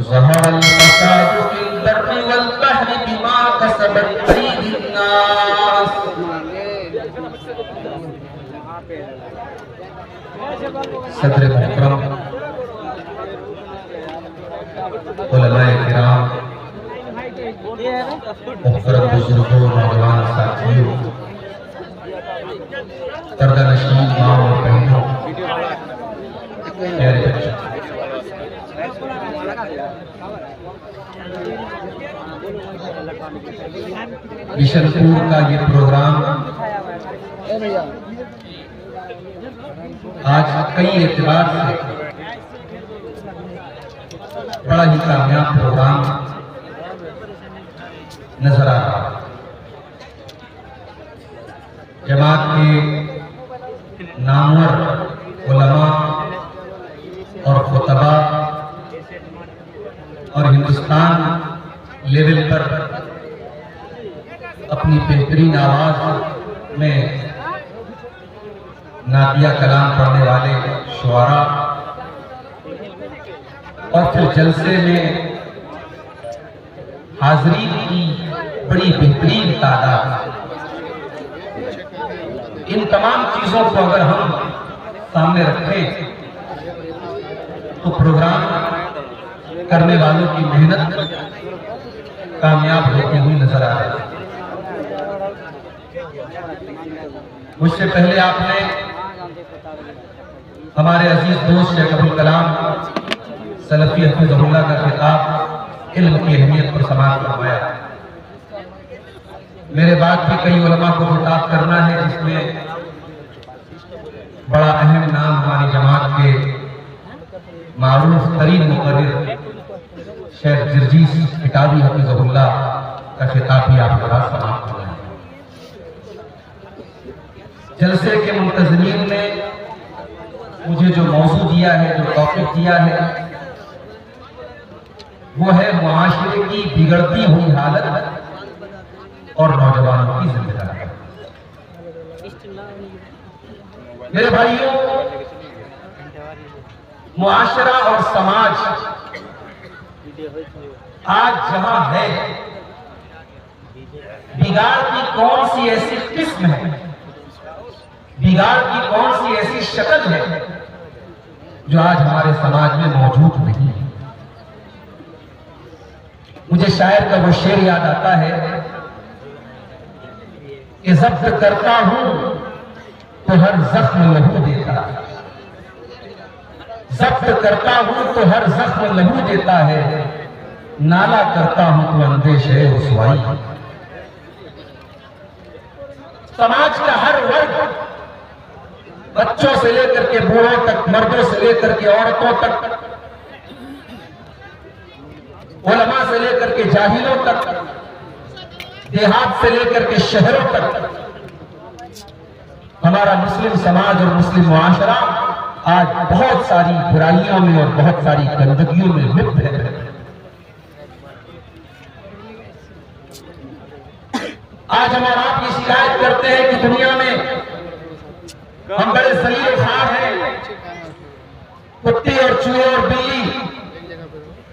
ظهر الفساد في البر والبحر بما كسبت أيدي الناس. صدر محترم، علماء کرام، محترم بزرگوں، نوجوان ساتھیوں، پردہ نشین ماں اور بہنوں، پیارے بچوں، بشن پور کا یہ پروگرام آج کئی اعتبار سے بڑا ہی کامیاب پروگرام نظر آ رہا ہے. جماعت کے نامور علماء اور خطبہ اور ہندوستان لیول پر اپنی بہترین آواز میں نعتیہ کلام پڑھنے والے شعراء اور پھر جلسے میں حاضرین کی بڑی بہترین تعداد، ان تمام چیزوں کو اگر ہم سامنے رکھیں تو پروگرام کرنے والوں کی محنت کامیاب ہوتی ہوئی نظر آ رہی ہے. مجھ سے پہلے آپ نے ہمارے عزیز دوست شیخ ابوالکلام سلفی حفظہ اللہ کا خطاب علم کی اہمیت پر سماعت فرمایا. میرے بعد بھی کئی علماء کو خطاب کرنا ہے، جس میں بڑا اہم نام ہماری جماعت کے معروف ترین مقرر شیخ جرجیس کتابی حفظہ اللہ کا خطاب بھی آپ کے پاس سماعت ہو رہا ہے. جلسے کے منتظمین نے مجھے جو موضوع دیا ہے، جو ٹاپک دیا ہے، وہ ہے معاشرے کی بگڑتی ہوئی حالت اور نوجوانوں کی ذمہ داری. میرے بھائیوں، معاشرہ اور سماج آج جہاں ہے، بگاڑ کی کون سی ایسی قسم ہے، بگاڑ کی کون سی ایسی شکل ہے جو آج ہمارے سماج میں موجود نہیں ہے. مجھے شاعر کا وہ شعر یاد آتا ہے کہ ضبط کرتا ہوں تو ہر زخم لہو دیتا ہے، ضبط کرتا ہوں تو ہر زخم لہو دیتا ہے، نالا کرتا ہوں تو اندیشہ رسوائی. سماج کا ہر ورگ، بچوں سے لے کر کے بوڑھوں تک، مردوں سے لے کر کے عورتوں تک، علماء سے لے کر کے جاہلوں تک، دیہات سے لے کر کے شہروں تک، ہمارا مسلم سماج اور مسلم معاشرہ آج بہت ساری برائیوں میں اور بہت ساری گندگیوں میں لپت ہے. آج ہم اور آپ یہ شکایت کرتے ہیں کہ دنیا میں ہم بڑے ذلیل و خوار ہیں، کتے اور چوہے اور بلی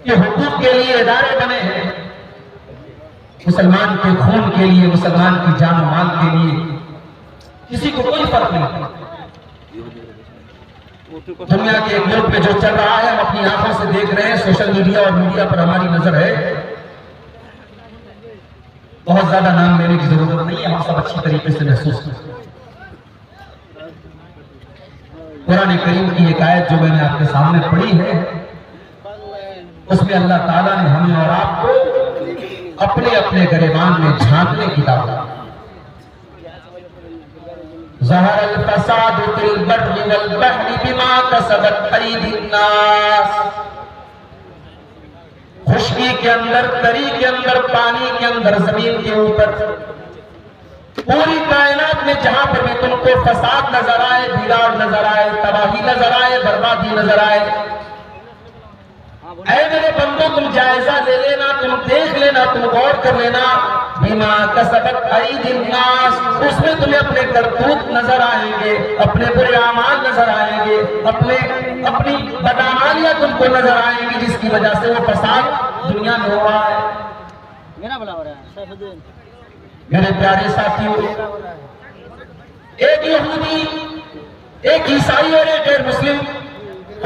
کے حقوق کے لیے ادارے بنے ہیں، مسلمان کے خون کے لیے، مسلمان کی جان و مال کے لیے کسی کو کوئی فرق نہیں. دنیا کے ایک ملک میں جو چل رہا ہے ہم اپنی آنکھوں سے دیکھ رہے ہیں، سوشل میڈیا اور میڈیا پر ہماری نظر ہے. بہت زیادہ نام لینے کی ضرورت نہیں ہے، ہم سب اچھی طریقے سے محسوس کرتے ہیں. قرآن کریم کی ایک آیت جو میں نے آپ کے سامنے پڑھی ہے، اس میں اللہ تعالیٰ نے ہمیں اور آپ کو اپنے اپنے گریبان میں جھانکنے کی دعوت دی. ظہر الفساد فی البر والبحر بما کسبت ایدی الناس. خشکی کے اندر، تری کے اندر، پانی کے اندر، زمین کے اوپر، پوری کائنات میں جہاں پر بھی تم کو فساد نظر آئے، بگاڑ نظر آئے، تباہی نظر آئے، بربادی نظر آئے، اے میرے بندوں تم جائزہ لے لینا، تم دیکھ لینا، تم غور کر لینا. بما کسبت ایدی الناس، اس میں تمہیں اپنے کرتوت نظر آئیں گے، اپنے برے اعمال نظر آئیں گے، اپنی بدعمالیاں تم کو کو نظر آئیں گی جس کی وجہ سے وہ فساد دنیا میں ہو رہا ہے۔ میرے پیارے ساتھیوں، ایک یہودی، ایک عیسائی اور ایک غیر مسلم،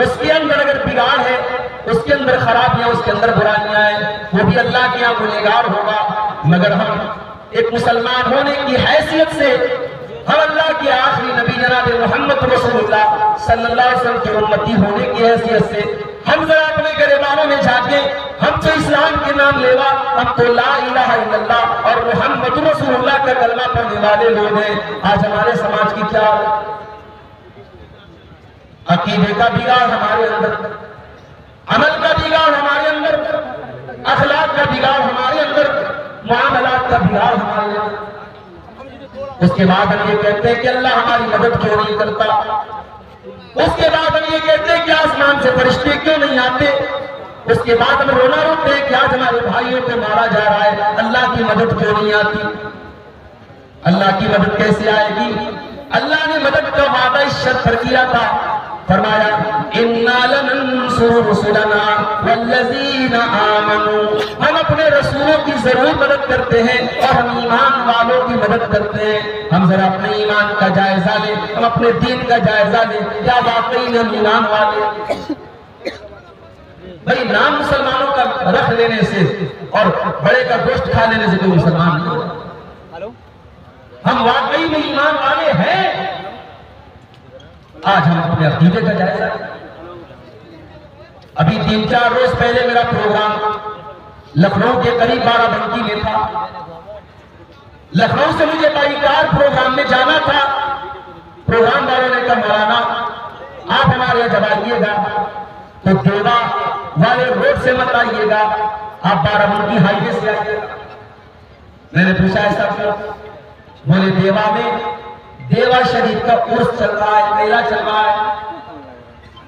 اس کے اندر اگر بگاڑ ہے، اس کے اندر خرابیاں، اس کے اندر برائیاں ہیں، وہ بھی اللہ کے یہاں گنہگار ہوگا۔ مگر ہم ایک مسلمان ہونے کی حیثیت سے، ہم اللہ کے آخری نبی جناب محمد رسول اللہ صلی اللہ علیہ وسلم کے امتی ہونے کی حیثیت سے ہم ذرا اپنے گریبانوں میں جھانکیں۔ ہم تو اسلام کے نام لیوا، ہم تو لا الہ الا اللہ اور محمد رسول اللہ کا کلمہ پڑھنے والے لوگ ہیں۔ آج ہمارے سماج کی کیا عقیدے کا بگاڑ ہمارے اندر، عمل کا بگاڑ ہمارے اندر، اخلاق کا بگاڑ ہمارے اندر، معاملات کا بگاڑ ہمارے اندر۔ اس کے بعد ہم یہ کہتے ہیں کہ اللہ ہماری مدد کیوں نہیں کرتا؟ اس کے بعد ہم یہ کہتے ہیں کہ آسمان سے فرشتے کیوں نہیں آتے؟ اس کے بعد ہم رونا روتے ہیں کہ آج ہمارے بھائیوں کو مارا جا رہا ہے، اللہ کی مدد کیوں نہیں آتی؟ اللہ کی مدد کیسے آئے گی؟ اللہ نے مدد کا وعدہ اس شرط پر کیا تھا، فرمایا اِنَّا لَنَنصُرُ رُسُلَنَا وَالَّذِينَ آمَنُوا، ہم اپنے رسولوں کی ضرور مدد کرتے ہیں اور ہم ایمان والوں کی مدد کرتے ہیں۔ ہم ذرا اپنے ایمان کا جائزہ لیں، ہم اپنے دین کا جائزہ لیں، کیا واقعی ہم ایمان والے؟ بھئی نام مسلمانوں کا رکھ لینے سے اور بڑے کا گوشت کھا لینے سے کوئی مسلمان نہیں ہوتا۔ ہم واقعی میں ایمان والے ہیں؟ آج ہم اپنے عقیدے کا جائزہ لیں۔ ابھی 3-4 روز پہلے میرا پروگرام لکھنؤ کے قریب بارابنکی میں تھا۔ لکھنؤ سے مجھے بائی کار پروگرام میں جانا تھا۔ پروگرام والوں نے کہا مولانا آپ ہمارے یہاں جب آئیے گا تو دیوا والے روڈ سے مت آئیے گا، آپ بارابنکی ہائی وے سے آئیے گا۔ میں نے پوچھا ایسا کیوں؟ بولے دیوا میں دیوا شریف کا عرس چل رہا ہے، میلہ چل رہا ہے،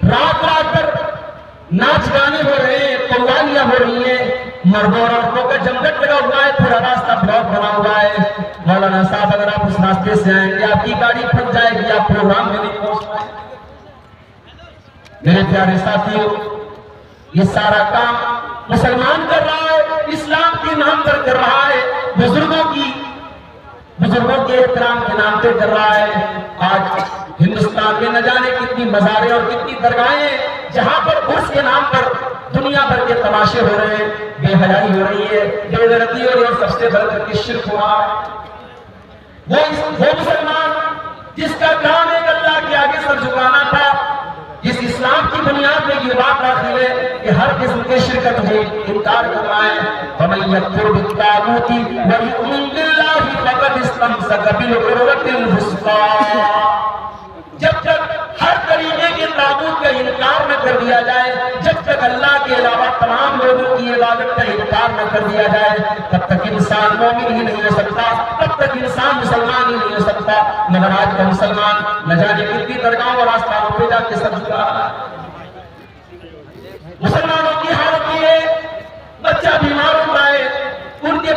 رات رات پر ناچ گانے ہو رہے ہیں، قوالیاں ہو رہی ہیں، مردوں اور عورتوں کا جمگٹ لگا ہوا ہے، پورا راستہ بلاک بنا ہوا ہے۔ مولانا صاحب اگر آپ اس راستے سے آئیں گے آپ کی گاڑی پھنس جائے گی، آپ پروگرام میں نہیں پہنچ پائیں گے۔ میرے پیارے ساتھیوں، یہ سارا کام مسلمان کر رہا ہے، اسلام کے نام پر کر رہا ہے، بزرگوں کے احترام کے نام پہ کر رہا ہے۔ آج ہندوستان میں نہ جانے کتنی مزاریں اور کتنی درگاہیں ہیں جہاں پر عرس کے نام پر دنیا بھر کے تماشے ہو رہے ہیں، بے حیائی ہو رہی ہے، بے غیرتی ہو رہی ہے، اور سب سے بڑھ کر کے شرک ہو رہا ہے۔ وہ مسلمان جس کا کام ایک اللہ کے آگے سر جھکانا تھا، اس اسلام کی بنیاد میں یہ بات داخل ہے کہ ہر قسم کے شرکت سے انکار کرنا ہے۔ وَمَن يَكْفُرْ بِالطَّاغُوتِ وَيُؤْمِن بِاللَّهِ فَقَدِ اسْتَمْسَكَ بِالْعُرْوَةِ الْوُثْقَىٰ۔ جب تک ہر طریقے کے طاغوت کا انکار نہ کر دیا جائے، جب تک اللہ کے علاوہ تمام لوگوں کی عبادت کا انکار نہ کر دیا جائے، تب تک انسان مومن ہی نہیں ہو سکتا، تب تک انسان مسلمان ہی نہیں ہو سکتا۔ مگر آج کا مسلمان نہ جانے کتنی درگاہوں اور آستانوں پہ جا کے سر جھکا رہا ہے۔ مسلمانوں کی حالت یہ ہے، بچہ بیمار ہوتا ہے، ان کے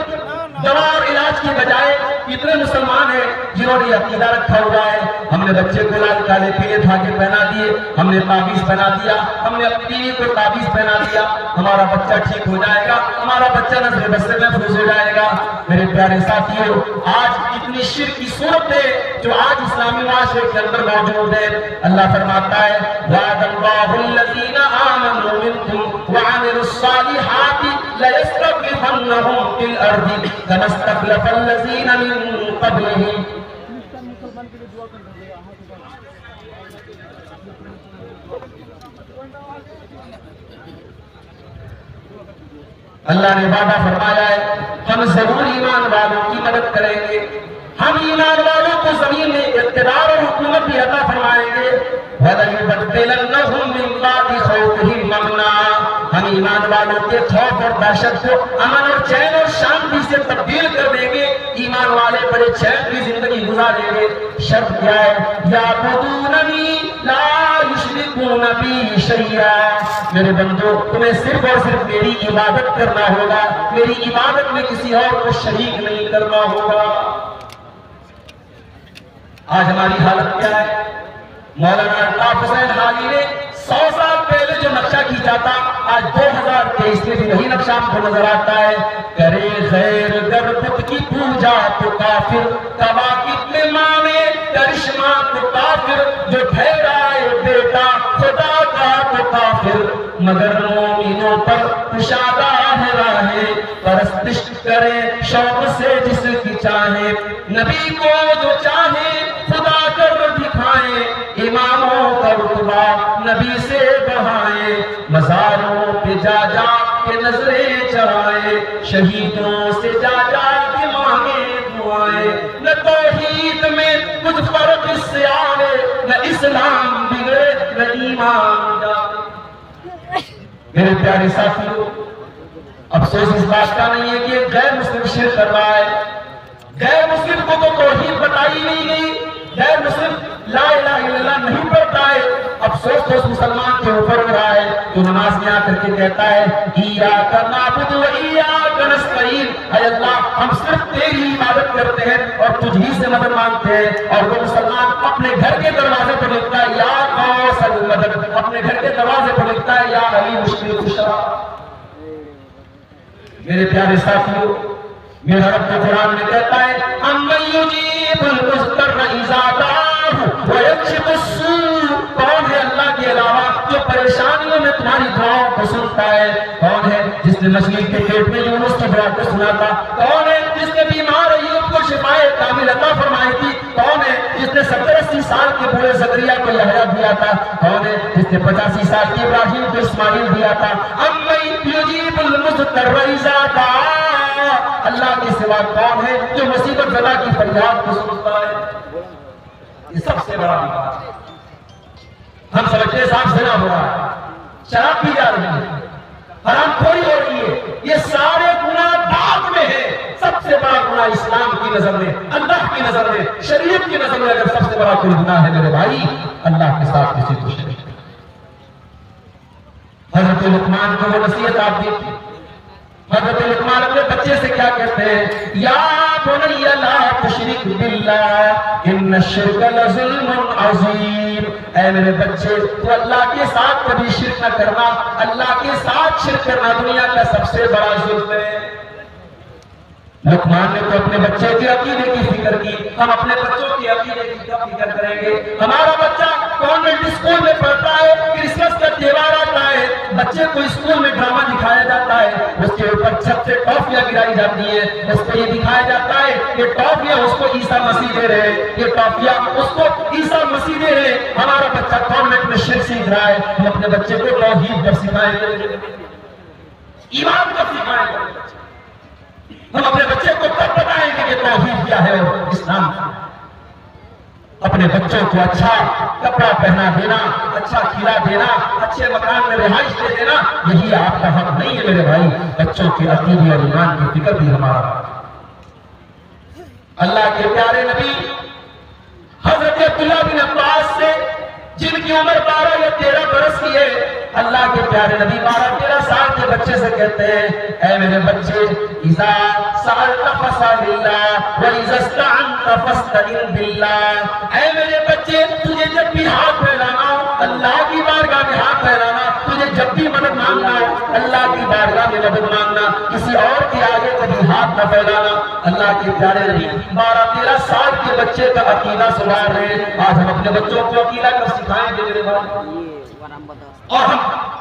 دوا اور علاج کی بجائے اتنے مسلمان ہیں جنہوں نے عقیدہ رکھا ہوا ہے ہم نے بچے کو لال کالے پیلے دھاگے پہنا دیے، ہم نے تعویذ پہنا دیا، ہم نے اپنی بیوی کو تعویذ پہنا دیا، ہمارا بچہ ٹھیک ہو جائے گا، ہمارا بچہ نظر بد سے محفوظ ہو جائے گا۔ میرے پیارے ساتھیوں، آج اتنی شرک کی صورت ہے جو آج اسلامی معاشرے کے اندر موجود ہے۔ اللہ فرماتا ہے وعد اللہ الذین آمنوا منکم وعملوا الصالحات لَيَسْتَخْلِفَنَّهُمْ فِي الْأَرْضِ كَمَا اسْتَخْلَفَ الَّذِينَ مِن قَبْلِهِمْ۔ اللہ نے وعدہ فرمایا ہے ہم ضرور ایمان والوں کی مدد کریں گے، ہم ایمان والوں کو زمین میں اقتدار اور حکومت بھی عطا فرمائیں گے۔ وَلَيُبَدِّلَنَّهُم مِّن بَعْدِ خَوْفِهِمْ أَمْنًا، ہم ایمان والوں کے خوف اور دہشت کو امن اور چین اور شانتی سے تبدیل کر دیں گے، ایمان والے بڑے چین کی زندگی گزاریں گے۔ شرط کیا ہے؟ یعبدوننی لا یشرکون بی شیئا، میرے بندو تمہیں صرف اور صرف میری عبادت کرنا ہوگا، میری عبادت میں کسی اور کو شریک نہیں کرنا ہوگا۔ آج ہماری حالت کیا ہے؟ مولانا الطاف حسین حاجی نے 100 سال پہلے جو نقشہ کھینچا تھا آج 2023 میں بھی وہی نقشہ ہم کو نظر آتا ہے. کرے خیر گر بت کی پوجا تو کافر, کواکب میں مانے کرشمہ تو کافر, جو ٹھہرائے بیٹا خدا کا تو کافر, مگر مومنوں پر کشادہ ہے راہیں, پرستش کرے شوق سے جس کی چاہے, نبی کو جو چاہے خدا کر دکھائے, اماموں کا رتبہ نبی سے بڑھائے, مزاروں پہ جا جا کے نظریں چڑھائے, شہیدوں سے جا جا کے مانگے دعائیں, نہ توحید میں کچھ فرق اس سے آئے, نہ اسلام بگڑے نہ ایمان جائے. میرے پیارے ساتھیوں, افسوس اس بات کا نہیں ہے کہ ایک غیر مسلم شرک کر رہا ہے. غیر مسلم کو تو توحید بتائی نہیں گئی, غیر مسلم لا الہ الا اللہ نہیں پڑھتا ہے. افسوس تو اس مسلمان کے اوپر ہو رہا ہے جو نماز میں آ کر کے کہتا ہے ایاک نعبد و ایاک نستعین, اے اللہ ہم صرف تیری عبادت کرتے ہیں اور تجھ ہی سے مدد مانگتے ہیں. اور وہ مسلمان اپنے گھر کے دروازے پر لکھتا ہے یا غوث المدد, اپنے گھر کے دروازے پر لکھتا ہے یا علی مشکل کشا. میرے پیارے ساتھیوں, میرا رب تو قرآن میں کہتا ہے امن یجیب المضطر اذا دعاہ ویکشف السوء, کون ہے اللہ کے علاوہ جو پریشانیوں میں تمہاری دعاؤں کو سنتا ہے؟ کون ہے جس نے مچھلی کے پیٹ میں یونس کی دعا کو سنا تھا؟ کون ہے جس نے بیمار ایوب کو شفائے کامل عطا فرمائی تھی؟ کون ہے جس نے 70-80 سال کے بوڑھے زکریا کو یحییٰ دیا تھا؟ کون ہے جس نے 85 سال کے ابراہیم کو اسماعیل دیا تھا؟ امن یجیب المضطر اذا دعاہ, اللہ کے سوا کون ہے جو مصیبت زدہ کی فریاد کو سنتا ہے؟ یہ سب سے بڑا بات ہے. ہم سمجھتے ہیں صاحب زنا ہو رہا ہے, شراب پی جا رہی ہے, حرام خوری ہو رہی ہے, یہ سارے گناہ بعد میں ہے. سب سے بڑا گناہ اسلام کی نظر میں, اللہ کی نظر میں, شریعت کی نظر میں اگر سب سے بڑا کوئی گناہ ہے میرے بھائی, اللہ کے ساتھ کسی کو شریک. حضرت لقمان کو وہ نصیحت آپ دیکھیں, حضرت لقمان اپنے بچے سے کیا کہتے ہیں, یا بنی لا تشرک باللہ ان الشرک لظلم عظیم, اے میرے بچے تو اللہ کے ساتھ کبھی شرک نہ کرنا, اللہ کے ساتھ شرک کرنا دنیا کا سب سے بڑا ظلم ہے. لقمان نے تو اپنے بچے کے عقیدے کی فکر کی, ہم اپنے بچوں کے عقیدے کی کیا فکر کریں گے؟ ہمارا بچہ کانوینٹ اسکول میں پڑھتا ہے, کرسمس کا تہوار آتا ہے, بچے کو اسکول میں ڈرامہ دکھایا جاتا ہے, اس کے اوپر چھت سے ٹافیاں گرائی جاتی ہیں, اس کو یہ دکھایا جاتا ہے کہ ٹافیاں اس کو عیسیٰ مسیح دے رہے ہیں, یہ ٹافیاں اس کو عیسیٰ مسیح دے رہے ہیں. ہمارا بچہ کانوینٹ میں شرک سیکھ رہا ہے, ہم اپنے بچے کو توحید کب سکھائیں گے, ایمان کب سکھائیں گے؟ ہم اپنے بچے کو کب بتائیں گے کہ توحید کیا ہے اور اسلام کیا ہے؟ اپنے بچوں کو اچھا کپڑا پہنا دینا, اچھا کھلا دینا, اچھے مکان میں رہائش دے دینا, یہی آپ کا حق نہیں ہے میرے بھائی. بچوں کے عقیدے اور ایمان کی فکر بھی ہمارا. اللہ کے پیارے نبی حضرت عبداللہ بن عباس سے, جن کی عمر 12 یا 13 برس کی ہے, اللہ کے پیارے نبی 12-13 سال کے بچے سے کہتے ہیں اے میرے بچے اذا سألت فاسأل اللہ واذا استعنت فاستعن باللہ, اے میرے بچے تجھے جب بھی ہاتھ پھیلانا ہو اللہ کی بارگاہ میں ہاتھ پھیلانا, تجھے جب بھی مدد مانگنا ہو اللہ کی بارگاہ میں مدد مانگنا, کسی اور کے آگے کبھی ہاتھ نہ پھیلانا. اللہ کے پیارے نبی 12-13 سال کے بچے کا عقیدہ سنوار رہے ہیں. آج ہم اپنے بچوں کو عقیدہ کب سکھائیں گے میرے بھائی؟ اور ہم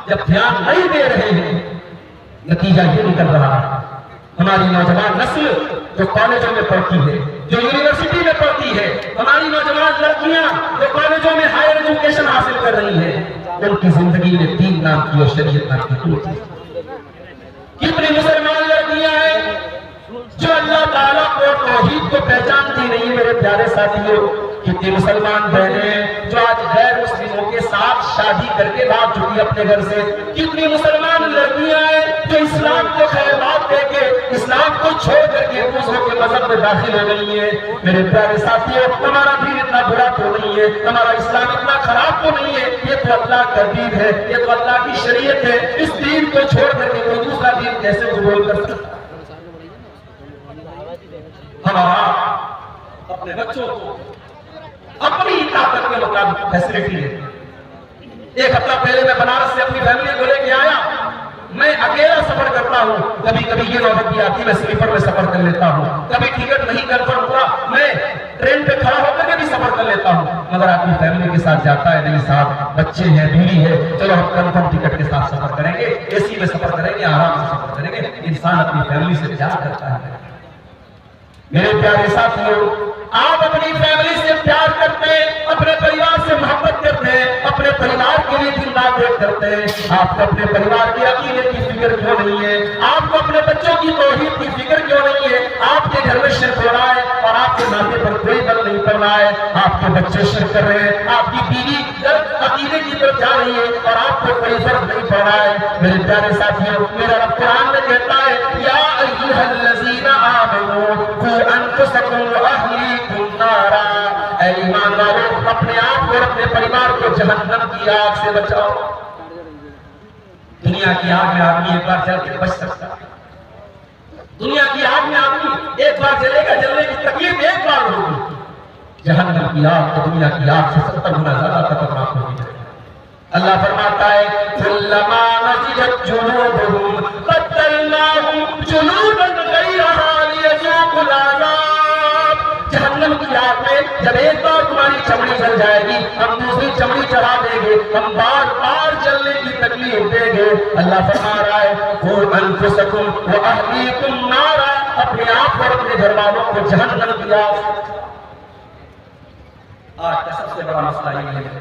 جب دھیان نہیں دے رہے ہیں نتیجہ یہ نکل رہا ہے, ہماری نوجوان نسل جو کالجوں میں پڑھتی ہے, جو یونیورسٹی میں پڑھتی ہے, ہماری نوجوان لڑکیاں جو کالجوں میں ہائر ایجوکیشن حاصل کر رہی ہیں, ان کی زندگی میں دین نام کی اور شریعت نام کی کوئی چیز. کتنی مسلمان لڑکیاں ہیں جو اللہ تعالیٰ کو توحید کو پہچانتی نہیں ہے میرے پیارے ساتھیوں. کتنی مسلمان بہنیں جو آج غیر مسلموں کے ساتھ شادی کر کے بھاگ چکی اپنے گھر سے. کتنی مسلمان لڑکیاں ہیں جو اسلام کو خیرات دے کے, اسلام کو چھوڑ کر کے دوسروں کے مذہب میں داخل ہو گئی ہیں. میرے پیارے ساتھیوں, ہمارا دین اتنا برا تو نہیں ہے, ہمارا اسلام اتنا خراب تو نہیں ہے, یہ تو اللہ کا دین ہے, یہ تو اللہ کی شریعت ہے. اس دین کو چھوڑ کر کے کوئی دوسرا دین کیسے قبول کر سکتا؟ ہمارا اپنے بچوں کو اپنی طاقت کے مطابق فیسلٹی ہے. ایک ہفتہ پہلے میں بنارس سے اپنی فیملی کو لے کے آیا. میں اکیلا سفر کرتا ہوں. کبھی کبھی یہ نوبت بھی آتی ہے میں سلیپر میں سفر کر لیتا ہوں. کبھی ٹکٹ نہیں کنفرم ہوا میں ٹرین پہ کھڑا ہو کر کے بھی سفر کر لیتا ہوں. مگر اپنی فیملی کے ساتھ جاتا ہے نہیں, ساتھ بچے ہیں, بیوی ہے, چلو ہم کنفرم ٹکٹ کے ساتھ سفر کریں گے, اے سی میں سفر کریں گے, آرام سے سفر کریں گے. انسان اپنی فیملی سے پیار کرتا ہے. میرے پیارے ساتھیوں, آپ اپنی فیملی سے پیار کرتے ہیں, اپنے پریوار سے محبت کرتے ہیں, اپنے پریوار کے لیے دن رات ایک کرتے ہیں. آپ کو اپنے پریوار کے عقیدے کی فکر کیوں نہیں ہے؟ آپ کو اپنے بچوں کی توحید کی فکر کیوں نہیں ہے؟ آپ کے گھر میں شرک ہو رہا ہے اور آپ کے ماتھے پر کوئی بل نہیں پڑ رہا ہے. آپ کے بچے شرک کر رہے ہیں, آپ کی بیوی عقیدے کی طرف جا رہی ہے اور آپ کو کوئی فرق نہیں پڑ رہا ہے. میرے پیارے ساتھیوں, میرا رب قرآن میں کہتا ہے یا ایھا الذین آمنوا قوا انفسکم واہلیکم نارا, اے ایمان والو اپنے آپ کو اور اپنے پریوار کو جہنم کی آگ سے بچاؤ. دنیا کی آگ میں آدمی ایک بار جل کے بچ سکتا ہے. دنیا کی آگ میں آدمی ایک بار جلے گا, جلنے کی تکلیف ایک بار ہوگی. جہنم کی آگ تو دنیا کی آگ سے 70 گنا زیادہ خطرناک ہوگی. اللہ فرماتا ہے کلما نضجت جلودہم بدلناہم جلودا غیرہا لیذوقوا العذاب. جہنم کی آگ میں جب ایک بار تمہاری چمڑی جل جائے گی, ہم دوسری چمڑی چڑھا دیں گے, ہم بار بار جلنے کی تکلیف دیں گے. اللہ فرما رہا ہے قوا انفسکم واہلیکم نارا, اپنے آپ اور اپنے گھر والوں کو جہنم کی آگ. آج کا سب سے بڑا مسئلہ یہ ہے,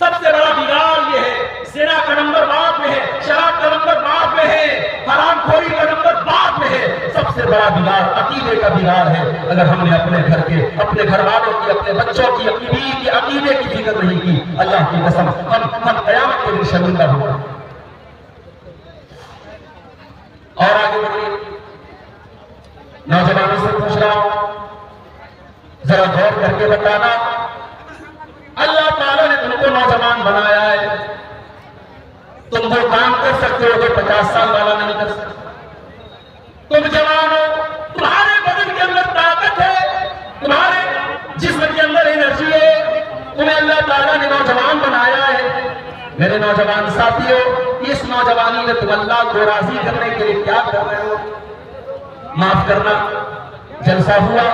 سب سے بڑا بگاڑ یہ ہے, زنا کا نمبر بعد میں ہے, شراب کا نمبر بعد میں ہے, حرام خوری کا نمبر بعد میں ہے. سب سے بڑا بگاڑ عقیدے کا بگاڑ ہے. اگر ہم نے اپنے گھر کے, اپنے گھر والوں کی, اپنے بچوں کی, اپنی بیوی کی عقیدے کی فکر نہیں کی, اللہ کی قسم ہم قیامت کے دن شرمندہ ہوں گے. اور آگے بڑھیے, نوجوانوں سے پوچھ رہا ہوں, ذرا غور کر کے بتانا, اللہ تعالیٰ نے تم کو نوجوان بنایا ہے, تم وہ کام کر سکتے ہو جو 50 سال والا نہیں کر سکتے. تم جوان ہو, تمہارے بدن کے اندر طاقت ہے, تمہارے جسم کے اندر انرجی ہے, تمہیں اللہ تعالیٰ نے نوجوان بنایا ہے. میرے نوجوان ساتھیوں, اس نوجوانی میں تم اللہ کو راضی کرنے کے لیے کیا کر رہے ہو؟ معاف کرنا, جلسہ ہوا,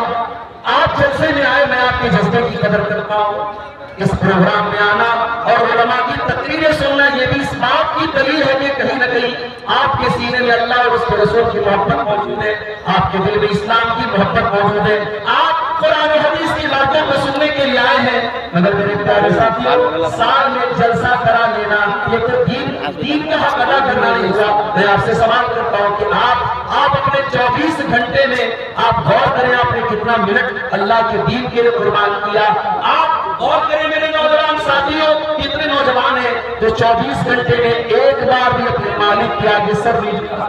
آپ جلسے میں آئے, میں آپ کے جذبے کی قدر کرتا ہوں. اس پروگرام میں آنا اور علماء کی تقریریں سننا یہ بھی اس بات کی دلیل ہے کہ کہیں نہ کہیں آپ کے سینے میں اللہ اور اس کے رسول کی محبت موجود ہے, آپ کے دل میں اسلام کی محبت موجود ہے, آپ قرآن و حدیث کی باتوں کو سننے کے لیے آئے ہیں. مگر میرے پیارے ساتھیوں, سال میں جلسہ کرا لینا یہ تو دین کا حق ادا کرنا نہیں ہوا. میں آپ سے سوال کرتا ہوں کہ آپ اپنے 24 گھنٹے میں آپ غور کریں, آپ نے کتنا منٹ اللہ کے دین کے لیے قربان کیا. آپ غور کریں میرے نوجوان ساتھیوں, کتنے نوجوان ہیں جو 24 گھنٹے میں ایک بار بھی اپنے مالک کے آگے سر نہیں جھکا,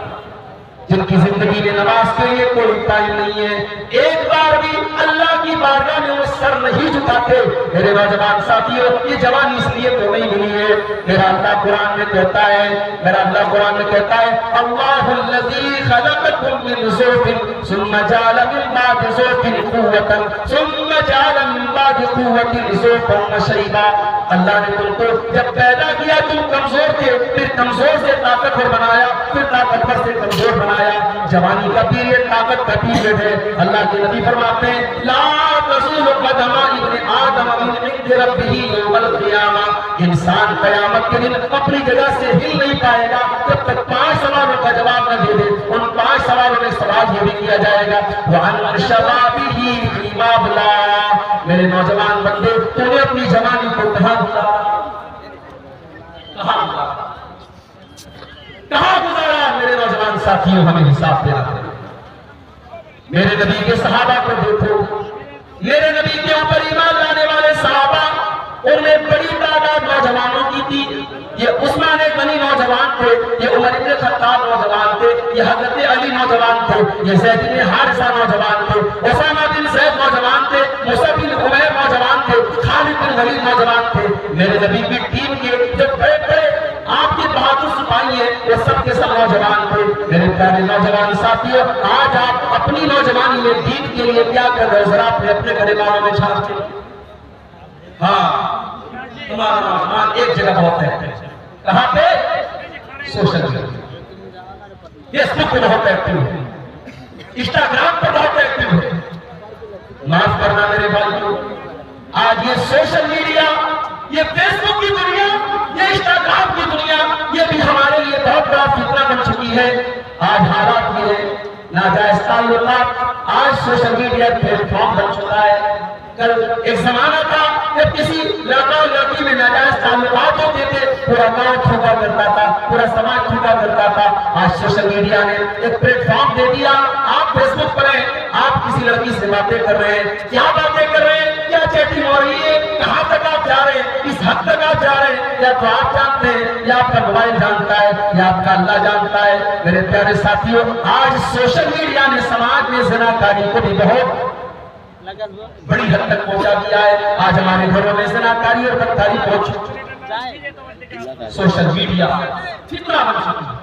جن کی زندگی میں نماز کے لیے کوئی ٹائم نہیں ہے, ایک بار بھی اللہ کی بارگاہ میں وہ سر نہیں جھکاتے. میرے نوجوان ساتھیوں, یہ جوانی اس لیے تو نہیں ملی ہے. میرا اللہ قرآن میں کہتا ہے, اللہ الذی خلقکم من ضعف ثم جعل من بعد ضعف قوة ثم جعل من بعد قوة ضعفا وشیبا. اللہ نے تم کو جب پیدا کیا تم کمزور تھے, پھر کمزور سے طاقتور بنایا, پھر طاقتور سے کمزور بنایا. جوانی کا پیریڈ طاقت کا پیریڈ ہے. اللہ کے نبی فرماتے ہیں لا تزول قدم ابن آدم من عند ربہ یوم القیامہ, انسان قیامت کے دن اپنی جگہ سے ہل نہیں پائے گا جب تک 5 سوالوں کا جواب نہ دے دے. ان 5 سوالوں میں سوال یہ بھی کیا جائے گا وعن شبابہ فیما ابلا. میرے نوجوان بندے, تو نے اپنی جوانی کو کہاں گزارا؟ میرے نوجوان ساتھیوں, ہمیں حساب دینا ہے. میرے نبی کے صحابہ کو دیکھو, میرے نبی کے اوپر ایمان لانے والے صحابہ, ان میں بڑی تعداد نوجوانوں کی تھی. یہ عثمان غنی نوجوان تھے, یہ عمر بن خطاب نوجوان تھے, یہ حضرت علی نوجوان تھے, یہ زید بن حارثہ نوجوان تھے, اسامہ بن زید نوجوان تھے, مصعب بن عمیر نوجوان تھے, خالد بن ولید نوجوان تھے. میرے نبی کی ٹیم کے جو بڑے بڑے آپ کے بہادر سپاہی ہیں وہ سب کے سب نوجوان تھے. میرے پیارے نوجوان ساتھیوں, آج آپ اپنی نوجوانی میں دین کے لیے کیا کر رہے ہو؟ ذرا اپنے گھر والوں میں جھانک کے. ہاں, تمہارا نوجوان ایک جگہ بہت ایکٹیو ہے. کہاں پہ؟ Social media. فیس بک پہ بہت ایکٹیو ہے, انسٹاگرام پہ بہت ایکٹیو ہے. معاف کرنا میرے بھائیوں, آج یہ سوشل میڈیا, یہ فیس بک کی دنیا, یہ انسٹاگرام کی دنیا, یہ بھی ہمارے لیے بہت بڑا فتنہ بن چکی ہے. آج حالات یہ ہے, ناجائز تعلقات, آج سوشل میڈیا پلیٹ فارم بن چکا ہے. کل ایک زمانہ تھا جب کسی لڑکا اور لڑکی میں ناجائز تعلقات ہوتے تھے, پورا گاؤں تھوکا کرتا تھا, پورا سماج تھوکا کرتا تھا. آج سوشل میڈیا نے ایک پلیٹ فارم دے دیا. آپ فیس بک پر ہیں, آپ کسی لڑکی سے باتیں کر رہے ہیں, کیا باتیں کر رہے ہیں, کیا چیٹنگ ہو رہی ہے, کہاں تک آپ جا رہے ہیں, کس حد تک آپ جا رہے ہیں, یا تو آپ جانتے ہیں, یا آپ کا موبائل جانتا ہے, یا آپ کا اللہ جانتا ہے. میرے پیارے ساتھیوں, آج سوشل میڈیا نے سماج میں زناکاری کو بھی بہت بڑی حد تک پہنچا دیا ہے. آج ہمارے گھروں میں زناکاری اور بدکاری پہنچ چکی ہے. سوشل میڈیا فتنہ بن چکی ہے.